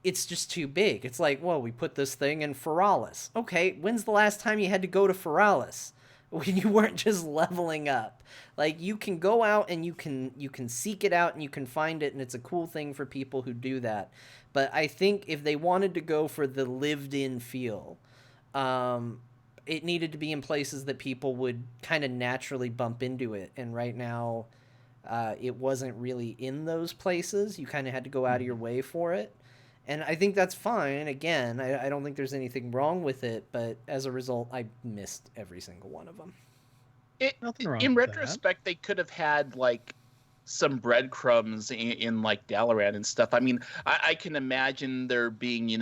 it's just too big. It's like, well, we put this thing in Feralis. Okay, when's the last time you had to go to Feralis? When you weren't just leveling up. Like, you can go out and you can seek it out and you can find it, and it's a cool thing for people who do that. But I think if they wanted to go for the lived-in feel, it needed to be in places that people would kind of naturally bump into it. And right now, it wasn't really in those places. You kind of had to go out of your way for it. And I think that's fine. Again, I don't think there's anything wrong with it, but as a result, I missed every single one of them.
Nothing wrong
In
with
retrospect, they could have had like some breadcrumbs in like Dalaran and stuff. I mean, I can imagine there being,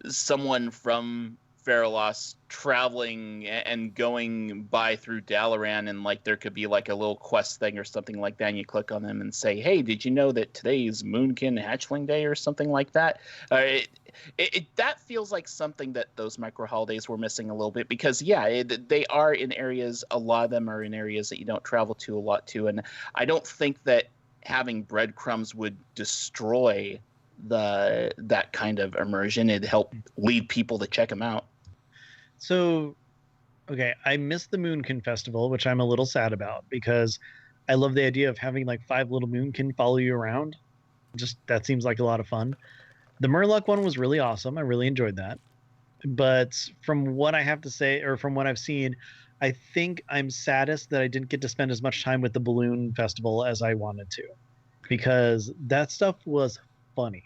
someone from Feralos traveling and going by through Dalaran, and like there could be like a little quest thing or something like that, and you click on them and say, hey, did you know that today's Moonkin Hatchling Day or something like that? That feels like something that those micro holidays were missing a little bit, because they are in areas, a lot of them are in areas that you don't travel to a lot to, and I don't think that having breadcrumbs would destroy that kind of immersion. It'd help lead people to check them out.
So, okay, I missed the Moonkin Festival, which I'm a little sad about, because I love the idea of having like 5 little Moonkin follow you around. Just that seems like a lot of fun. The Murloc one was really awesome. I really enjoyed that. But from what I have to say, or from what I've seen, I think I'm saddest that I didn't get to spend as much time with the Balloon Festival as I wanted to, because that stuff was funny.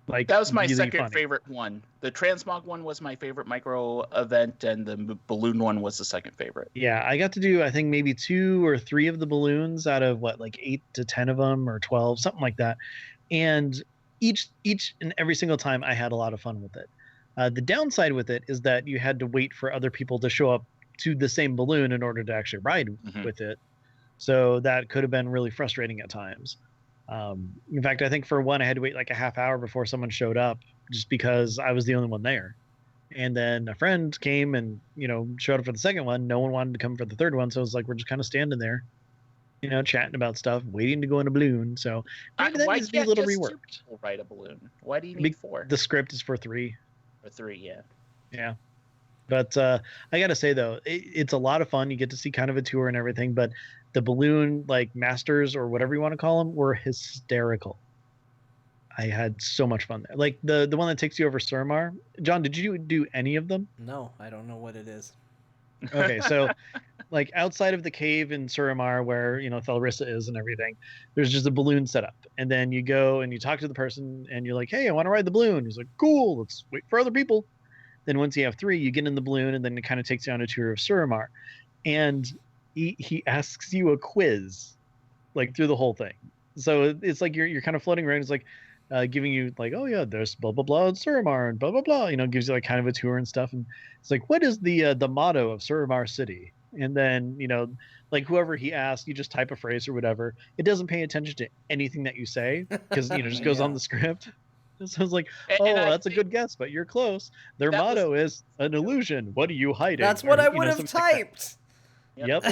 Like,
that was my
really
second
funny.
favorite one. The Transmog one was my favorite micro event, and the balloon one was the second favorite.
Yeah, I got to do, I think, maybe 2 or 3 of the balloons out of like 8 to 10 of them, or 12, something like that. And each and every single time I had a lot of fun with it. The downside with it is that you had to wait for other people to show up to the same balloon in order to actually ride with it. So that could have been really frustrating at times. In fact, I think for one, I had to wait like a half hour before someone showed up, just because I was the only one there. And then a friend came and, showed up for the second one. No one wanted to come for the third one. So it was like, we're just kind of standing there, chatting about stuff, waiting to go in a balloon. So maybe that needs to be a little reworked.
2 people ride a balloon? Why do you need 4?
The script is for 3.
For 3, yeah.
Yeah. But I got to say, though, it's a lot of fun. You get to see kind of a tour and everything. But the balloon, like, masters or whatever you want to call them, were hysterical. I had so much fun there. Like the one that takes you over Suramar. John, did you do any of them?
No, I don't know what it is.
Okay, so like outside of the cave in Suramar where, Thelrissa is and everything, there's just a balloon set up. And then you go and you talk to the person and you're like, hey, I want to ride the balloon. He's like, cool, let's wait for other people. Then once you have 3, you get in the balloon, and then it kind of takes you on a tour of Suramar. And he asks you a quiz, like, through the whole thing. So it's like you're kind of floating around. It's like giving you like, oh yeah, there's blah blah blah in Suramar and blah blah blah. Gives you like kind of a tour and stuff. And it's like, what is the motto of Suramar City? And then like whoever he asks, you just type a phrase or whatever. It doesn't pay attention to anything that you say, because just goes on the script. So it's like, that's a good guess, but you're close. Their motto is an illusion. What are you hiding?
That's what I would have typed.
Like yep.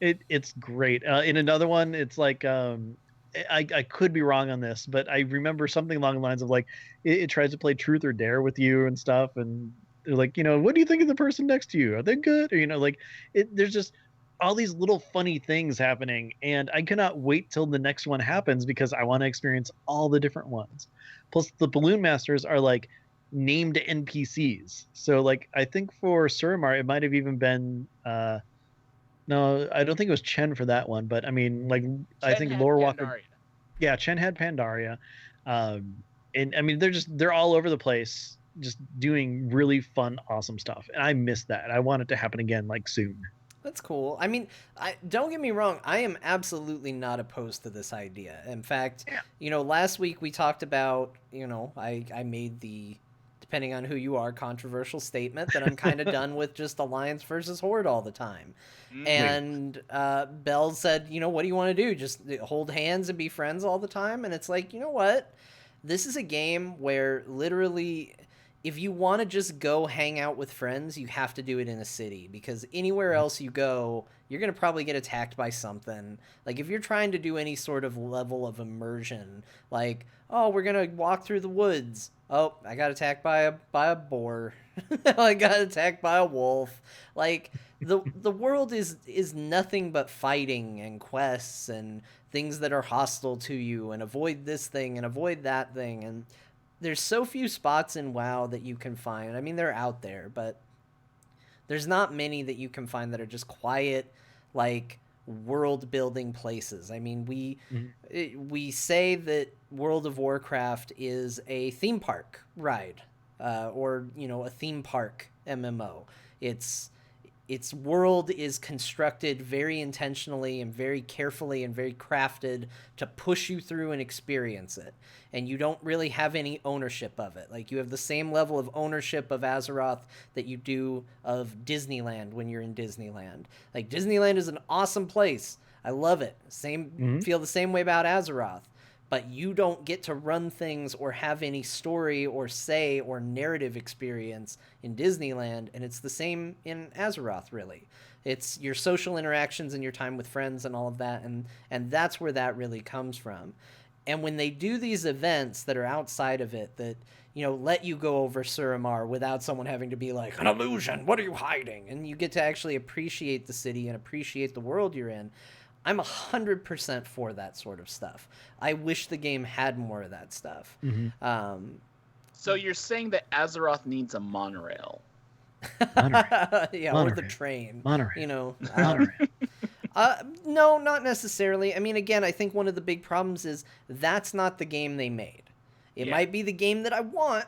It's great. In another one, it's like I could be wrong on this, but I remember something along the lines of like it tries to play truth or dare with you and stuff, and they're like, what do you think of the person next to you? Are they good? Or there's just all these little funny things happening, and I cannot wait till the next one happens because I want to experience all the different ones. Plus, the balloon masters are like named NPCs. So like I think for Suramar, it might have even been. No, I don't think it was Chen for that one, but I mean, like, I think Lore Walker. Yeah, Chen had Pandaria, and I mean they're all over the place. just doing really fun, awesome stuff. And I miss that. I want it to happen again, like soon.
That's cool. I mean, don't get me wrong. I am absolutely not opposed to this idea. In fact,
Yeah.
last week we talked about, I made depending on who you are, controversial statement that I'm kind of done with just Alliance versus Horde all the time. And Bell said, what do you want to do? Just hold hands and be friends all the time? And it's like, you know what? This is a game where literally, if you want to just go hang out with friends, you have to do it in a city, because anywhere else you go, you're going to probably get attacked by something. Like if you're trying to do any sort of level of immersion, like, oh, we're going to walk through the woods. Oh, I got attacked by a boar. I got attacked by a wolf. Like the world is nothing but fighting and quests and things that are hostile to you, and avoid this thing and avoid that thing. And there's so few spots in WoW that you can find. I mean, they're out there, but there's not many that you can find that are just quiet, like world building places. I mean, we say that World of Warcraft is a theme park ride, or a theme park MMO. Its world is constructed very intentionally and very carefully and very crafted to push you through and experience it. And you don't really have any ownership of it. Like, you have the same level of ownership of Azeroth that you do of Disneyland when you're in Disneyland. Like, Disneyland is an awesome place. I love it. Feel the same way about Azeroth. But you don't get to run things or have any story or say or narrative experience in Disneyland, and it's the same in Azeroth, really. It's your social interactions and your time with friends and all of that, and that's where that really comes from. And when they do these events that are outside of it, that let you go over Suramar without someone having to be like, an illusion, what are you hiding? And you get to actually appreciate the city and appreciate the world you're in. I'm 100% for that sort of stuff. I wish the game had more of that stuff.
So you're saying that Azeroth needs a monorail?
Yeah,
Monorail.
or the train.
Monorail.
No, not necessarily. I mean, again, I think one of the big problems is that's not the game they made. It might be the game that I want,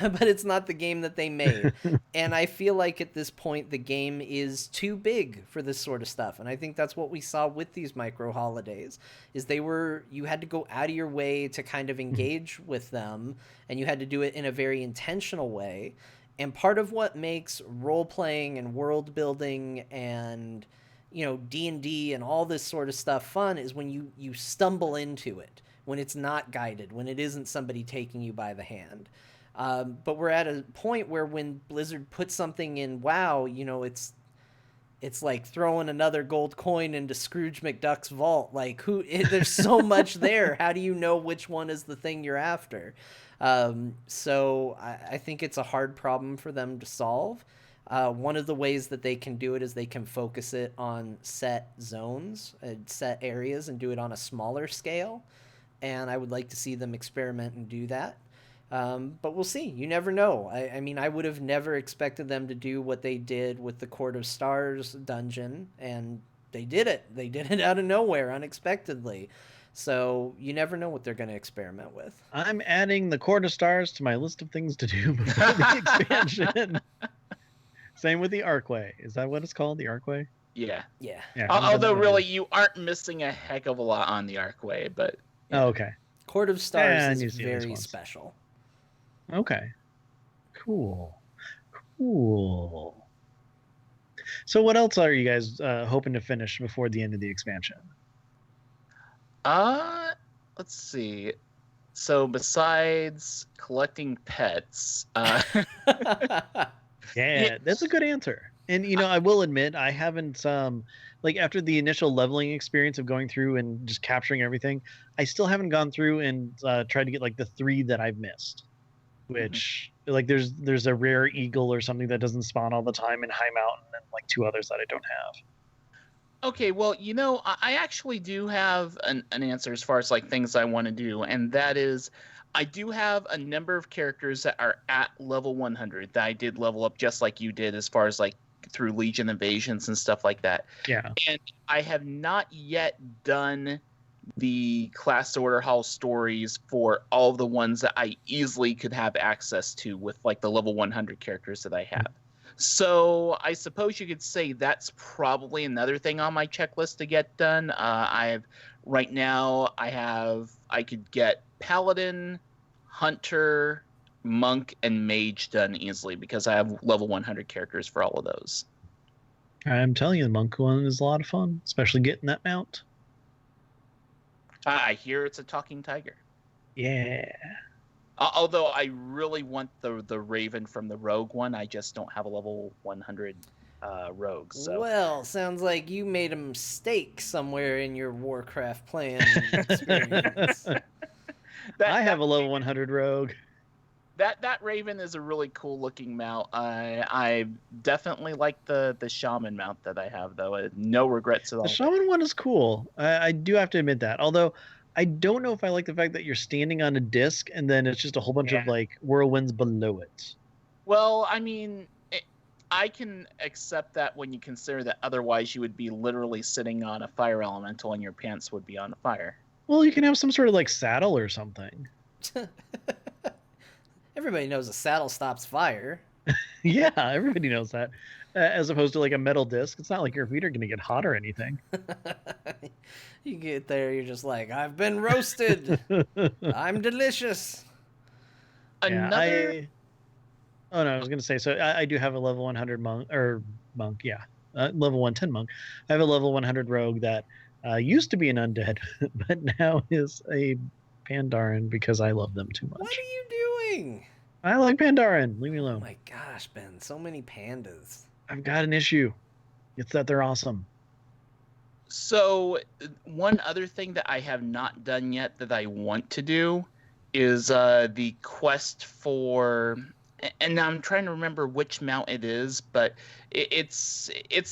but it's not the game that they made. And I feel like at this point, the game is too big for this sort of stuff. And I think that's what we saw with these micro holidays, is you had to go out of your way to kind of engage with them, and you had to do it in a very intentional way. And part of what makes role-playing and world-building and, D&D and all this sort of stuff fun is when you stumble into it, when it's not guided, when it isn't somebody taking you by the hand. But we're at a point where when Blizzard puts something in WoW, it's like throwing another gold coin into Scrooge McDuck's vault. Like, there's so much there. How do you know which one is the thing you're after? So I think it's a hard problem for them to solve. One of the ways that they can do it is they can focus it on set zones, set areas, and do it on a smaller scale. And I would like to see them experiment and do that. But we'll see. You never know. I mean, I would have never expected them to do what they did with the Court of Stars dungeon, and they did it. They did it out of nowhere, unexpectedly. So you never know what they're going to experiment with.
I'm adding the Court of Stars to my list of things to do before the expansion. Same with the Arcway. Is that what it's called? The Arcway?
Yeah.
Although
really, you aren't missing a heck of a lot on the Arcway, but...
Oh, okay.
Court of Stars is very special.
Okay. Cool. So what else are you guys hoping to finish before the end of the expansion?
Let's see. So besides collecting pets,
yeah, that's a good answer. And I will admit, I haven't like after the initial leveling experience of going through and just capturing everything, I still haven't gone through and tried to get like the 3 that I've missed. Which like there's a rare eagle or something that doesn't spawn all the time in High Mountain, and like 2 others that I don't have.
Okay, well, I actually do have an answer as far as like things I want to do, and that is I do have a number of characters that are at level 100 that I did level up just like you did as far as like through Legion invasions and stuff like that.
Yeah.
And I have not yet done the class order hall stories for all of the ones that I easily could have access to with like the level 100 characters that I have. So I suppose you could say that's probably another thing on my checklist to get done. Right now I could get Paladin, Hunter, Monk, and Mage done easily because I have level 100 characters for all of those.
I'm telling you, the monk one is a lot of fun, especially getting that mount.
I hear it's a talking tiger.
Yeah.
Although I really want the Raven from the Rogue one, I just don't have a level 100 Rogue. So.
Well, sounds like you made a mistake somewhere in your Warcraft playing experience.
I have a level 100 Rogue.
That Raven is a really cool looking mount. I definitely like the Shaman mount that I have, though. No regrets at all.
The Shaman one is cool. I do have to admit that. Although I don't know if I like the fact that you're standing on a disc and then it's just a whole bunch of like whirlwinds below it.
Well, I mean, I can accept that when you consider that otherwise you would be literally sitting on a fire elemental and your pants would be on fire.
Well, you can have some sort of like saddle or something.
Everybody knows a saddle stops fire.
Yeah, everybody knows that. As opposed to like a metal disc, it's not like your feet are going to get hot or anything.
You get there, you're just like, I've been roasted. I'm delicious.
Oh no, I was going to say, so I do have a level 100 monk, yeah, level 110 monk. I have a level 100 rogue that used to be an undead, but now is a Pandaren because I love them too much.
What are you doing?
I like Pandaren. Leave me alone.
Oh my gosh, Ben, so many pandas.
I've got an issue. It's that they're awesome.
So one other thing that I have not done yet that I want to do is the quest for, and now I'm trying to remember which mount it is, but it's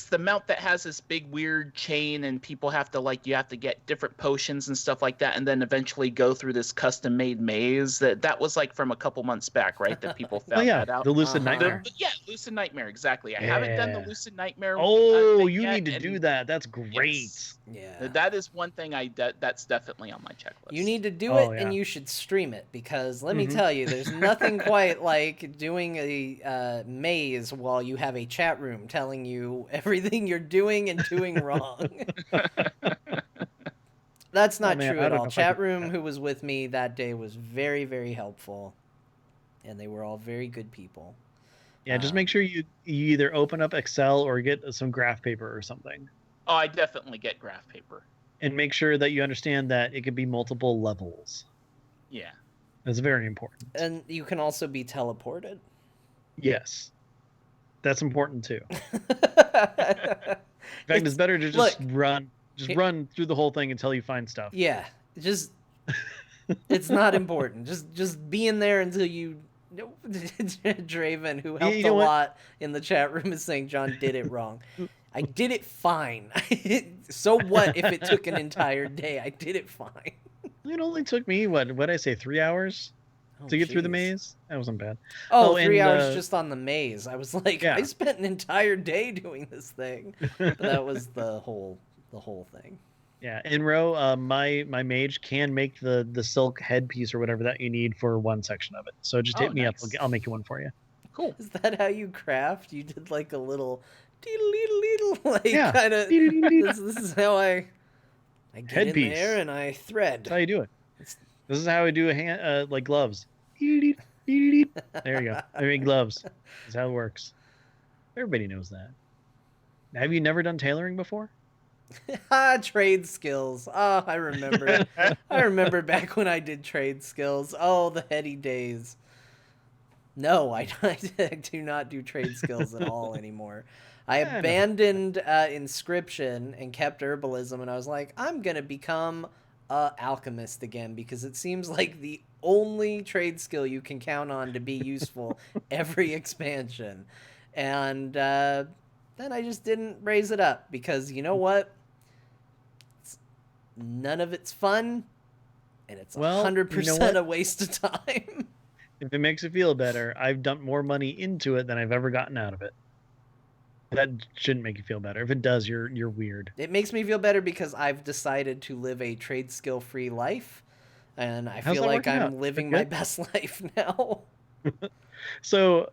the mount that has this big weird chain and people have to you have to get different potions and stuff like that and then eventually go through this custom made maze that was like from a couple months back, right? That people found that out.
The Lucid Nightmare.
Lucid Nightmare, exactly. I haven't done the Lucid Nightmare.
Oh, you need to do that. That's great.
Yes.
Yeah.
That is one thing that's definitely on my checklist.
You need to do it and you should stream it because let me tell you, there's nothing quite like doing a maze while you have a chat room telling you everything you're doing and doing wrong. That's not true at all. Chat room who was with me that day was very, very helpful. And they were all very good people.
Yeah, just make sure you either open up Excel or get some graph paper or something.
Oh, I definitely get graph paper.
And make sure that you understand that it could be multiple levels.
Yeah.
That's very important.
And you can also be teleported.
Yes. That's important too. In fact, it's better to just run through the whole thing until you find stuff.
Yeah. Just it's not important. Just be in there until you Draven, who helped a lot in the chat room, is saying John did it wrong. I did it fine. So what if it took an entire day? I did it fine.
It only took me, what did I say, 3 hours to get through the maze? That wasn't bad.
Oh, 3 hours just on the maze. I was like,
yeah.
I spent an entire day doing this thing. But that was the whole thing.
Yeah, in row, my mage can make the silk headpiece or whatever that you need for one section of it. So just hit me up. I'll make you one for you.
Cool.
Is that how you craft? You did like a little kind of. This is how I get
headpiece.
In there and I thread.
That's how you do it. This is how I do a hand like gloves. There you go. I make gloves. That's how it works. Everybody knows that. Have you never done tailoring before?
Trade skills. Oh, I remember. I remember back when I did trade skills. Oh, the heady days. No, I do not do trade skills at all anymore. I abandoned inscription and kept herbalism, and I was like, I'm gonna become a alchemist again because it seems like the only trade skill you can count on to be useful every expansion. And then I just didn't raise it up because you know what? None of it's fun, and it's 100% a waste of time.
If it makes you feel better, I've dumped more money into it than I've ever gotten out of it. That shouldn't make you feel better. If it does, you're weird.
It makes me feel better because I've decided to live a trade skill free life, and I
How's
feel
that
like
working out?
I'm living
Good?
my best life now.
So,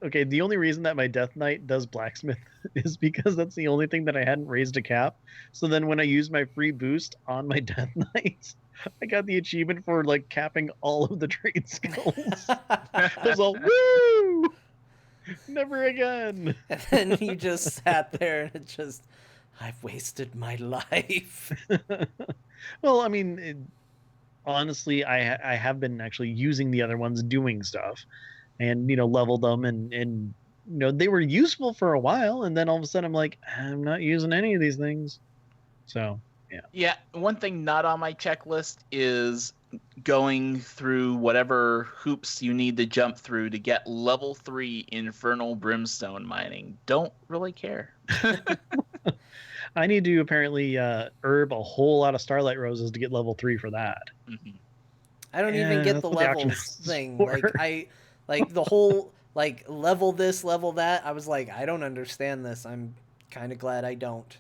okay, the only reason that my Death Knight does blacksmith is because that's the only thing that I hadn't raised a cap. So then when I used my free boost on my Death Knight, I got the achievement for like capping all of the trade skills. I was all, woo! Never again.
And then you just sat there and it just, I've wasted my life.
Well, I mean, honestly, I have been actually using the other ones doing stuff, and leveled them, and they were useful for a while, and then all of a sudden I'm like, I'm not using any of these things. So yeah.
Yeah, one thing not on my checklist is going through whatever hoops you need to jump through to get level 3 infernal brimstone mining. Don't really care.
I need to apparently herb a whole lot of starlight roses to get level 3 for that.
Mhm.
I don't
Yeah,
even get
that's
the
what the auction
levels
house is
thing.
for.
Like the whole like level this, level that. I was like, I don't understand this. I'm kind of glad I don't.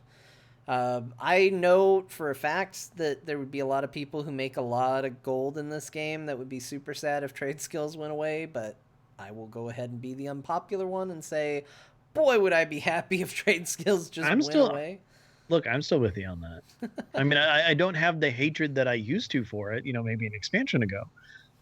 I know for a fact that there would be a lot of people who make a lot of gold in this game that would be super sad if trade skills went away, but I will go ahead and be the unpopular one and say, boy, would I be happy if trade skills just
I'm
went
still
away.
Look, I'm still with you on that. I mean, I don't have the hatred that I used to for it, maybe an expansion ago,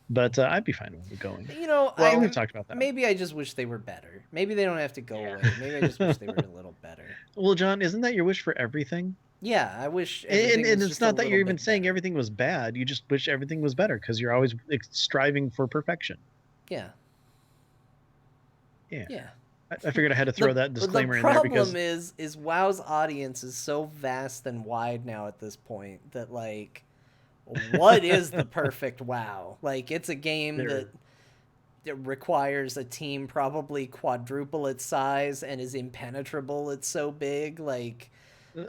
but I'd be fine with it going.
You know,
Well, we've talked about that.
maybe I just wish they were better. Maybe they don't have to go
Yeah.
away. Maybe I just wish they were a little better.
Well, John, isn't that your wish for everything?
Yeah, I wish
And,
everything
and
was
it's
just a
not that you're
little
even
bit
saying
better.
everything was bad. You just wish everything was better because you're always striving for perfection.
Yeah.
Yeah.
Yeah.
I figured I had to throw that disclaimer
the
in there
problem
because
is WoW's audience is so vast and wide now at this point that like what is the perfect WoW? Like it's a game
There-
that requires a team probably quadruple its size and is impenetrable. It's so big. Like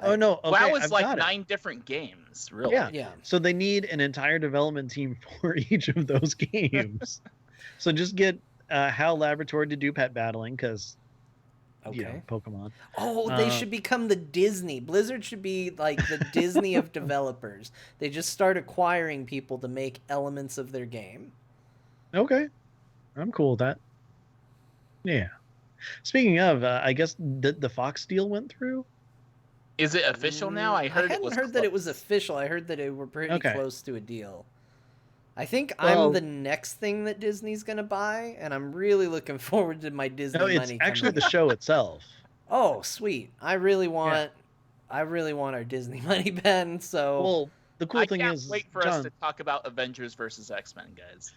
oh no, okay,
WoW is
I've
like
got it.
9 different games, really.
Yeah.
yeah.
So they need an entire development team for each of those games. So just get HAL Laboratory to do pet battling because
Okay.
Pokemon.
Oh, they should become the Disney. Blizzard should be like the Disney of developers. They just start acquiring people to make elements of their game.
Okay, I'm cool with that. Yeah. Speaking of, I guess the Fox deal went through.
Is it official now? I heard
hadn't
it was
heard that it was
close.
official. I heard that it were pretty
Okay.
close to a deal. I think
Well-
I'm the next thing that Disney's gonna buy, and I'm really looking forward to my Disney
No, it's
money.
actually
coming.
the show itself.
Oh, sweet! I really want our Disney money, Ben. So
Well, the cool
I
thing
can't
is,
wait for us
John.
to talk about Avengers versus X-Men, guys.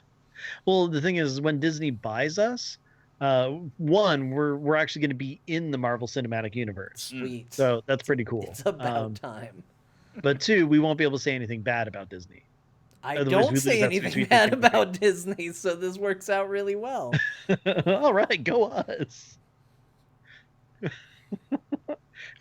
Well, the thing is, when Disney buys us, one, we're actually going to be in the Marvel Cinematic Universe,
sweet.
so that's pretty cool.
It's about time.
But two, we won't be able to say anything bad about Disney.
I
Otherwise, we
don't
lose
say
that
anything
sweet
bad
thinking
about Disney, so this works out really well.
All right, go us.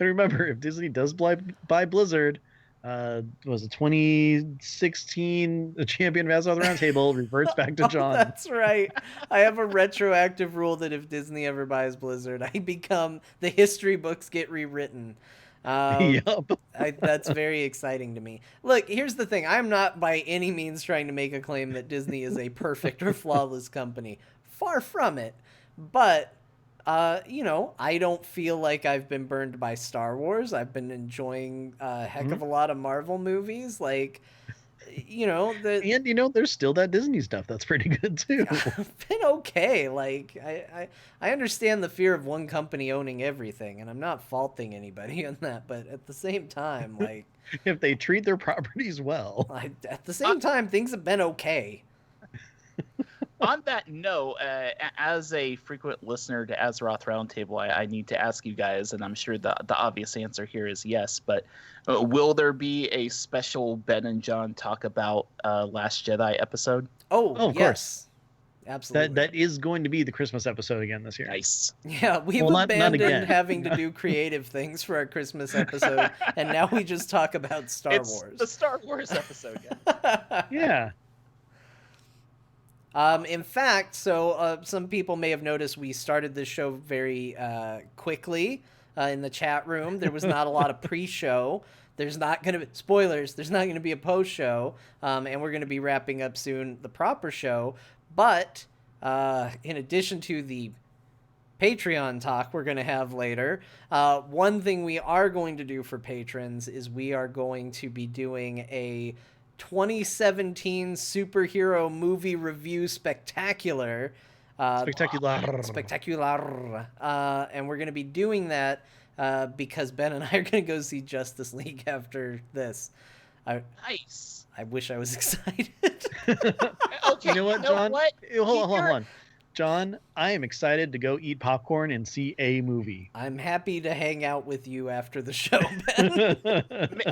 And remember, if Disney does buy Blizzard, was it 2016? The champion of Azov the Round Table reverts back to
Oh,
John.
that's right. I have a retroactive rule that if Disney ever buys Blizzard, I become the history books get rewritten.
Yup.
That's very exciting to me. Look, here's the thing. I'm not by any means trying to make a claim that Disney is a perfect or flawless company. Far from it. But, I don't feel like I've been burned by Star Wars. I've been enjoying a heck of a lot of Marvel movies. Like,
And there's still that Disney stuff that's pretty good too.
I've been okay. Like I understand the fear of one company owning everything, and I'm not faulting anybody on that. But at the same time, like
If they treat their properties well.
at the same time, things have been okay.
On that note, as a frequent listener to Azeroth Roundtable, I need to ask you guys, and I'm sure the obvious answer here is yes, but will there be a special Ben and John talk about Last Jedi episode?
Oh,
of
yes.
course.
Absolutely.
That is going to be the Christmas episode again this year.
Nice.
Yeah, we've
Well, not
abandoned
again.
having to do creative things for our Christmas episode, and now we just talk about Star
It's
Wars.
the Star Wars episode, guys.
Yeah.
In fact, so some people may have noticed we started this show very quickly. in the chat room. There was not a lot of pre-show. There's not going to be spoilers. There's not going to be a post-show, and we're going to be wrapping up soon the proper show. But in addition to the Patreon talk we're going to have later, one thing we are going to do for patrons is we are going to be doing a 2017 superhero movie review spectacular. Spectacular. And we're going to be doing that because Ben and I are going to go see Justice League after this.
Nice.
I wish I was excited.
Okay,
You know what, John?
What?
Hold on. John, I am excited to go eat popcorn and see a movie.
I'm happy to hang out with you after the show, Ben.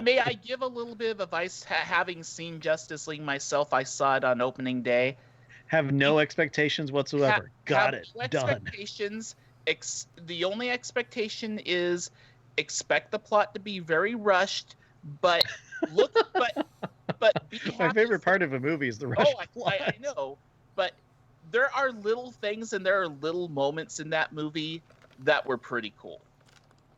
May I give a little bit of advice? Having seen Justice League myself, I saw it on opening day.
Have no expectations whatsoever. Got it.
No
Done.
expectations. The only expectation is expect the plot to be very rushed, but be
My
happy
favorite part of a movie is the rush plot.
I know, but there are little things and there are little moments in that movie that were pretty cool.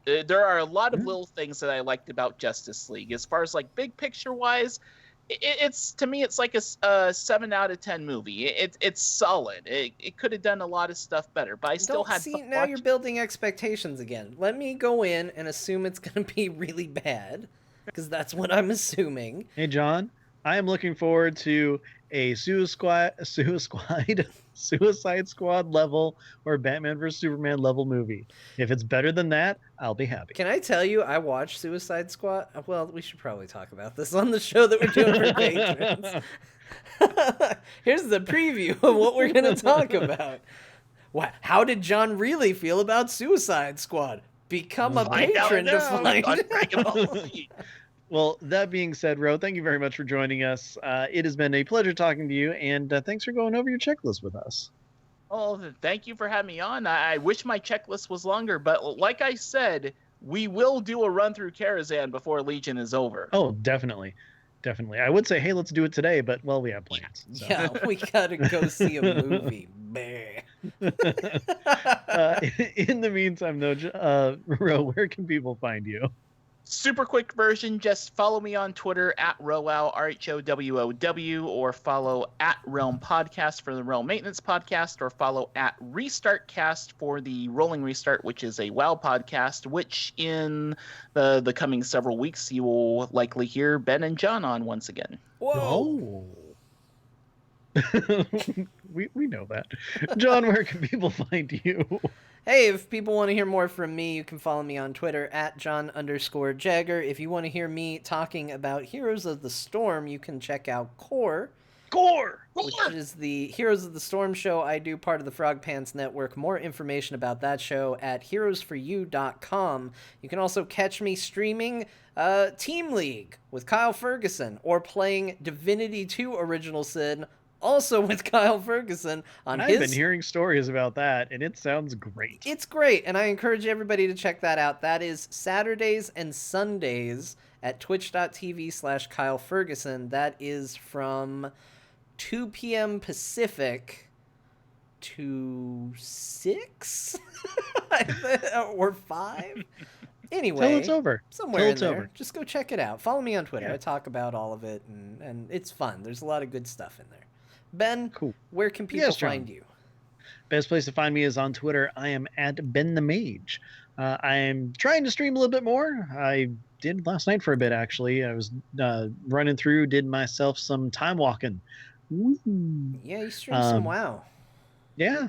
There are a lot of little things that I liked about Justice League. As far as like big picture wise, it's to me it's like a 7 out of 10 movie. It's solid. It could have done a lot of stuff better, but I still had fun
now you're
watching.
building expectations again. Let me go in and assume it's going to be really bad, because that's what I'm assuming.
Hey, John, I am looking forward to a Suicide Squad level or Batman vs. Superman level movie. If it's better than that, I'll be happy.
Can I tell you, I watched Suicide Squad? Well, we should probably talk about this on the show that we're doing for patrons. Here's the preview of what we're going to talk about. How did John really feel about Suicide Squad? Become a patron to find out.
Well, that being said, Ro, thank you very much for joining us. It has been a pleasure talking to you, and thanks for going over your checklist with us.
Oh, thank you for having me on. I wish my checklist was longer, but like I said, we will do a run through Karazhan before Legion is over.
Oh, definitely. Definitely. I would say, hey, let's do it today, but, well, we have plans. So.
Yeah, we got to go see a movie.
In the meantime, though, Ro, where can people find you?
Super quick version, just follow me on Twitter at Rowow, RHOWOW, or follow at Realm Podcast for the Realm Maintenance Podcast, or follow at Restart Cast for the Rolling Restart, which is a WoW podcast, which in the coming several weeks you will likely hear Ben and John on once again.
Whoa!
we know that. John, where can people find you?
Hey, if people want to hear more from me, you can follow me on Twitter at John_Jagger. If you want to hear me talking about Heroes of the Storm, you can check out Core, which is the Heroes of the Storm show I do, part of the Frog Pants Network. More information about that show at heroesforyou.com. You can also catch me streaming Team League with Kyle Ferguson, or playing Divinity 2 Original Sin, also with Kyle Ferguson on
I've been hearing stories about that, and it sounds great.
It's great, and I encourage everybody to check that out. That is Saturdays and Sundays at twitch.tv/Kyle Ferguson. That is from 2 p.m. Pacific to 6? Or 5? Anyway,
Till it's over.
Somewhere in there. Just go check it out. Follow me on Twitter. Yeah. I talk about all of it, and it's fun. There's a lot of good stuff in there. Ben, cool. Where can people find you?
Best place to find me is on Twitter. I am at Ben the Mage. I am trying to stream a little bit more. I did last night for a bit, actually. I was running through, did myself some time walking. Woo.
Yeah, you streamed some WoW.
Yeah.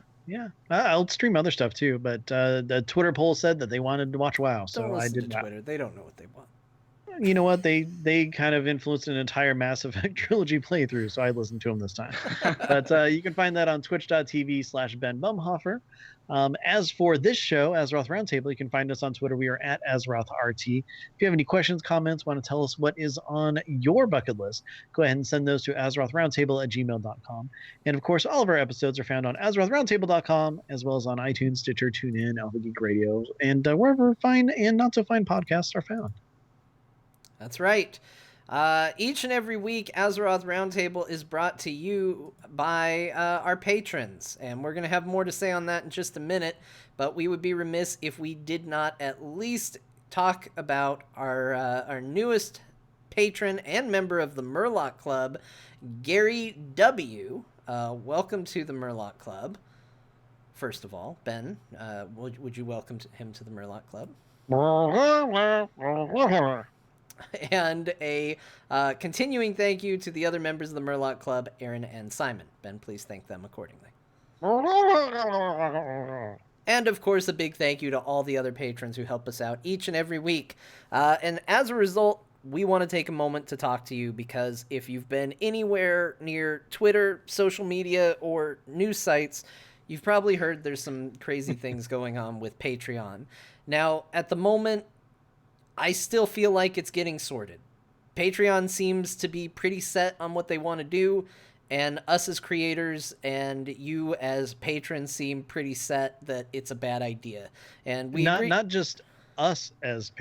I'll stream other stuff too, but the Twitter poll said that they wanted to watch WoW, so I did
to Twitter. They don't know what they want.
You know what? They kind of influenced an entire Mass Effect trilogy playthrough, so I listened to them this time. But you can find that on twitch.tv/Ben Bumhofer. As for this show, Azeroth Roundtable, you can find us on Twitter. We are at AzerothRT. If you have any questions, comments, want to tell us what is on your bucket list, go ahead and send those to AzerothRoundtable@gmail.com. And of course, all of our episodes are found on AzerothRoundtable.com, as well as on iTunes, Stitcher, TuneIn, Alpha Geek Radio, and wherever fine and not so fine podcasts are found.
That's right. Each and every week, Azeroth Roundtable is brought to you by our patrons, and we're going to have more to say on that in just a minute, but we would be remiss if we did not at least talk about our newest patron and member of the Murloc Club, Gary W. Welcome to the Murloc Club. First of all, Ben, would you welcome him to the Murloc Club? And a continuing thank you to the other members of the Murloc Club, Aaron and Simon. Ben, please thank them accordingly. And, of course, a big thank you to all the other patrons who help us out each and every week. And as a result, we want to take a moment to talk to you because if you've been anywhere near Twitter, social media, or news sites, you've probably heard there's some crazy things going on with Patreon. Now, at the moment, I still feel like it's getting sorted. Patreon seems to be pretty set on what they want to do, and us as creators and you as patrons seem pretty set that it's a bad idea. And we
not just us as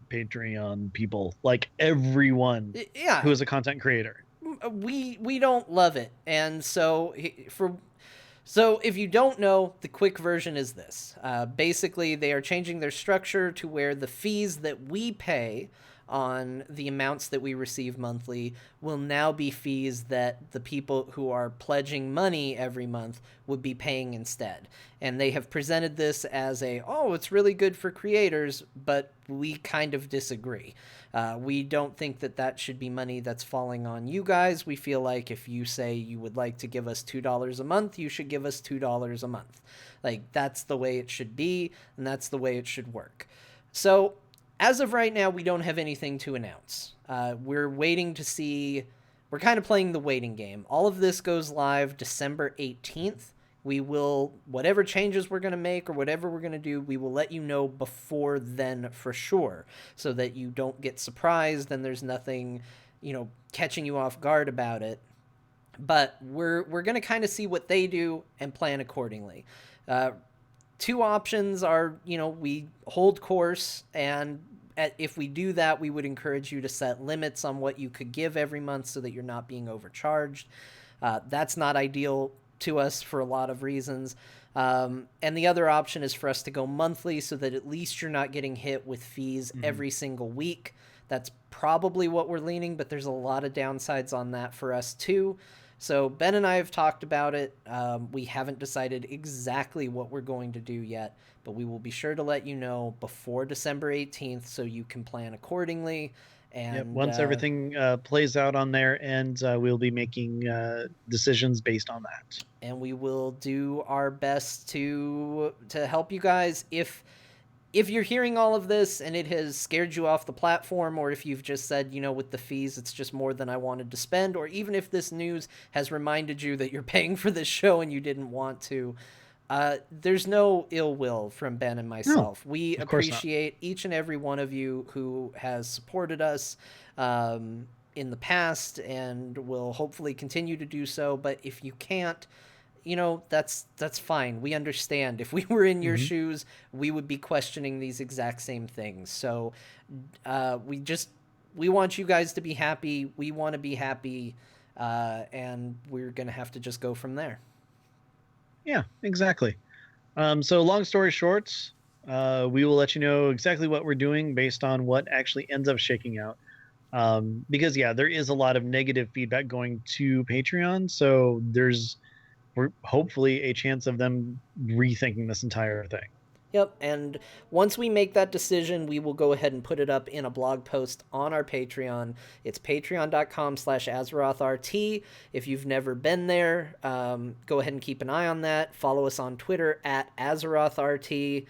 Patreon people, like everyone who is a content creator.
We don't love it. And so if you don't know, the quick version is this. Basically, they are changing their structure to where the fees that we pay on the amounts that we receive monthly will now be fees that the people who are pledging money every month would be paying instead. And they have presented this as it's really good for creators, but we kind of disagree. We don't think that should be money that's falling on you guys. We feel like if you say you would like to give us $2 a month, you should give us $2 a month. Like, that's the way it should be, and that's the way it should work. So, as of right now, we don't have anything to announce. We're waiting to see. We're kind of playing the waiting game. All of this goes live December 18th. We will, whatever changes we're going to make or whatever we're going to do, we will let you know before then for sure, so that you don't get surprised and there's nothing, catching you off guard about it. But we're going to kind of see what they do and plan accordingly. Two options are, we hold course, and if we do that, we would encourage you to set limits on what you could give every month so that you're not being overcharged. That's not ideal to us for a lot of reasons. And the other option is for us to go monthly so that at least you're not getting hit with fees every single week. That's probably what we're leaning, but there's a lot of downsides on that for us too. So Ben and I have talked about it. We haven't decided exactly what we're going to do yet, but we will be sure to let you know before December 18th so you can plan accordingly. And
once everything plays out on their end, we'll be making decisions based on that.
And we will do our best to help you guys. If you're hearing all of this and it has scared you off the platform, or if you've just said, with the fees, it's just more than I wanted to spend, or even if this news has reminded you that you're paying for this show and you didn't want to, there's no ill will from Ben and myself. No, we appreciate each and every one of you who has supported us in the past and will hopefully continue to do so. But if you can't, that's fine. We understand. If we were in your shoes, we would be questioning these exact same things. So we want you guys to be happy. We want to be happy. And we're going to have to just go from there.
Yeah, exactly. So long story short, we will let you know exactly what we're doing based on what actually ends up shaking out. Because, there is a lot of negative feedback going to Patreon. So there's hopefully a chance of them rethinking this entire thing.
Yep, and once we make that decision, we will go ahead and put it up in a blog post on our Patreon. It's patreon.com/AzerothRT. If you've never been there, go ahead and keep an eye on that. Follow us on Twitter @AzerothRT.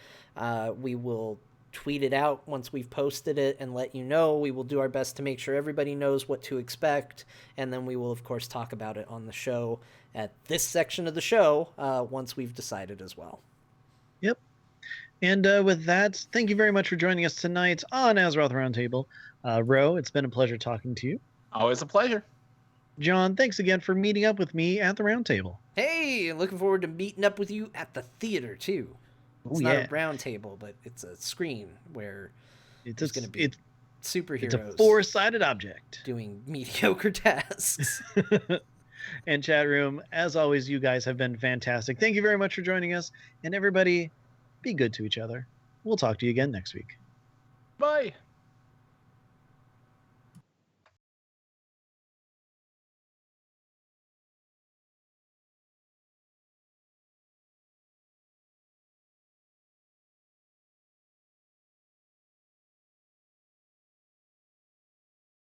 We will tweet it out once we've posted it and let you know. We will do our best to make sure everybody knows what to expect, and then we will, of course, talk about it on the show at this section of the show once we've decided as well.
Yep. And with that, thank you very much for joining us tonight on Azeroth Roundtable. Ro, it's been a pleasure talking to you.
Always a pleasure.
John, thanks again for meeting up with me at the Roundtable.
Hey, looking forward to meeting up with you at the theater, too. It's not a round table, but it's a screen where it's going to be... superheroes.
It's a four-sided object.
Doing mediocre tasks.
And chat room, as always, you guys have been fantastic. Thank you very much for joining us. And everybody, be good to each other. We'll talk to you again next week.
Bye.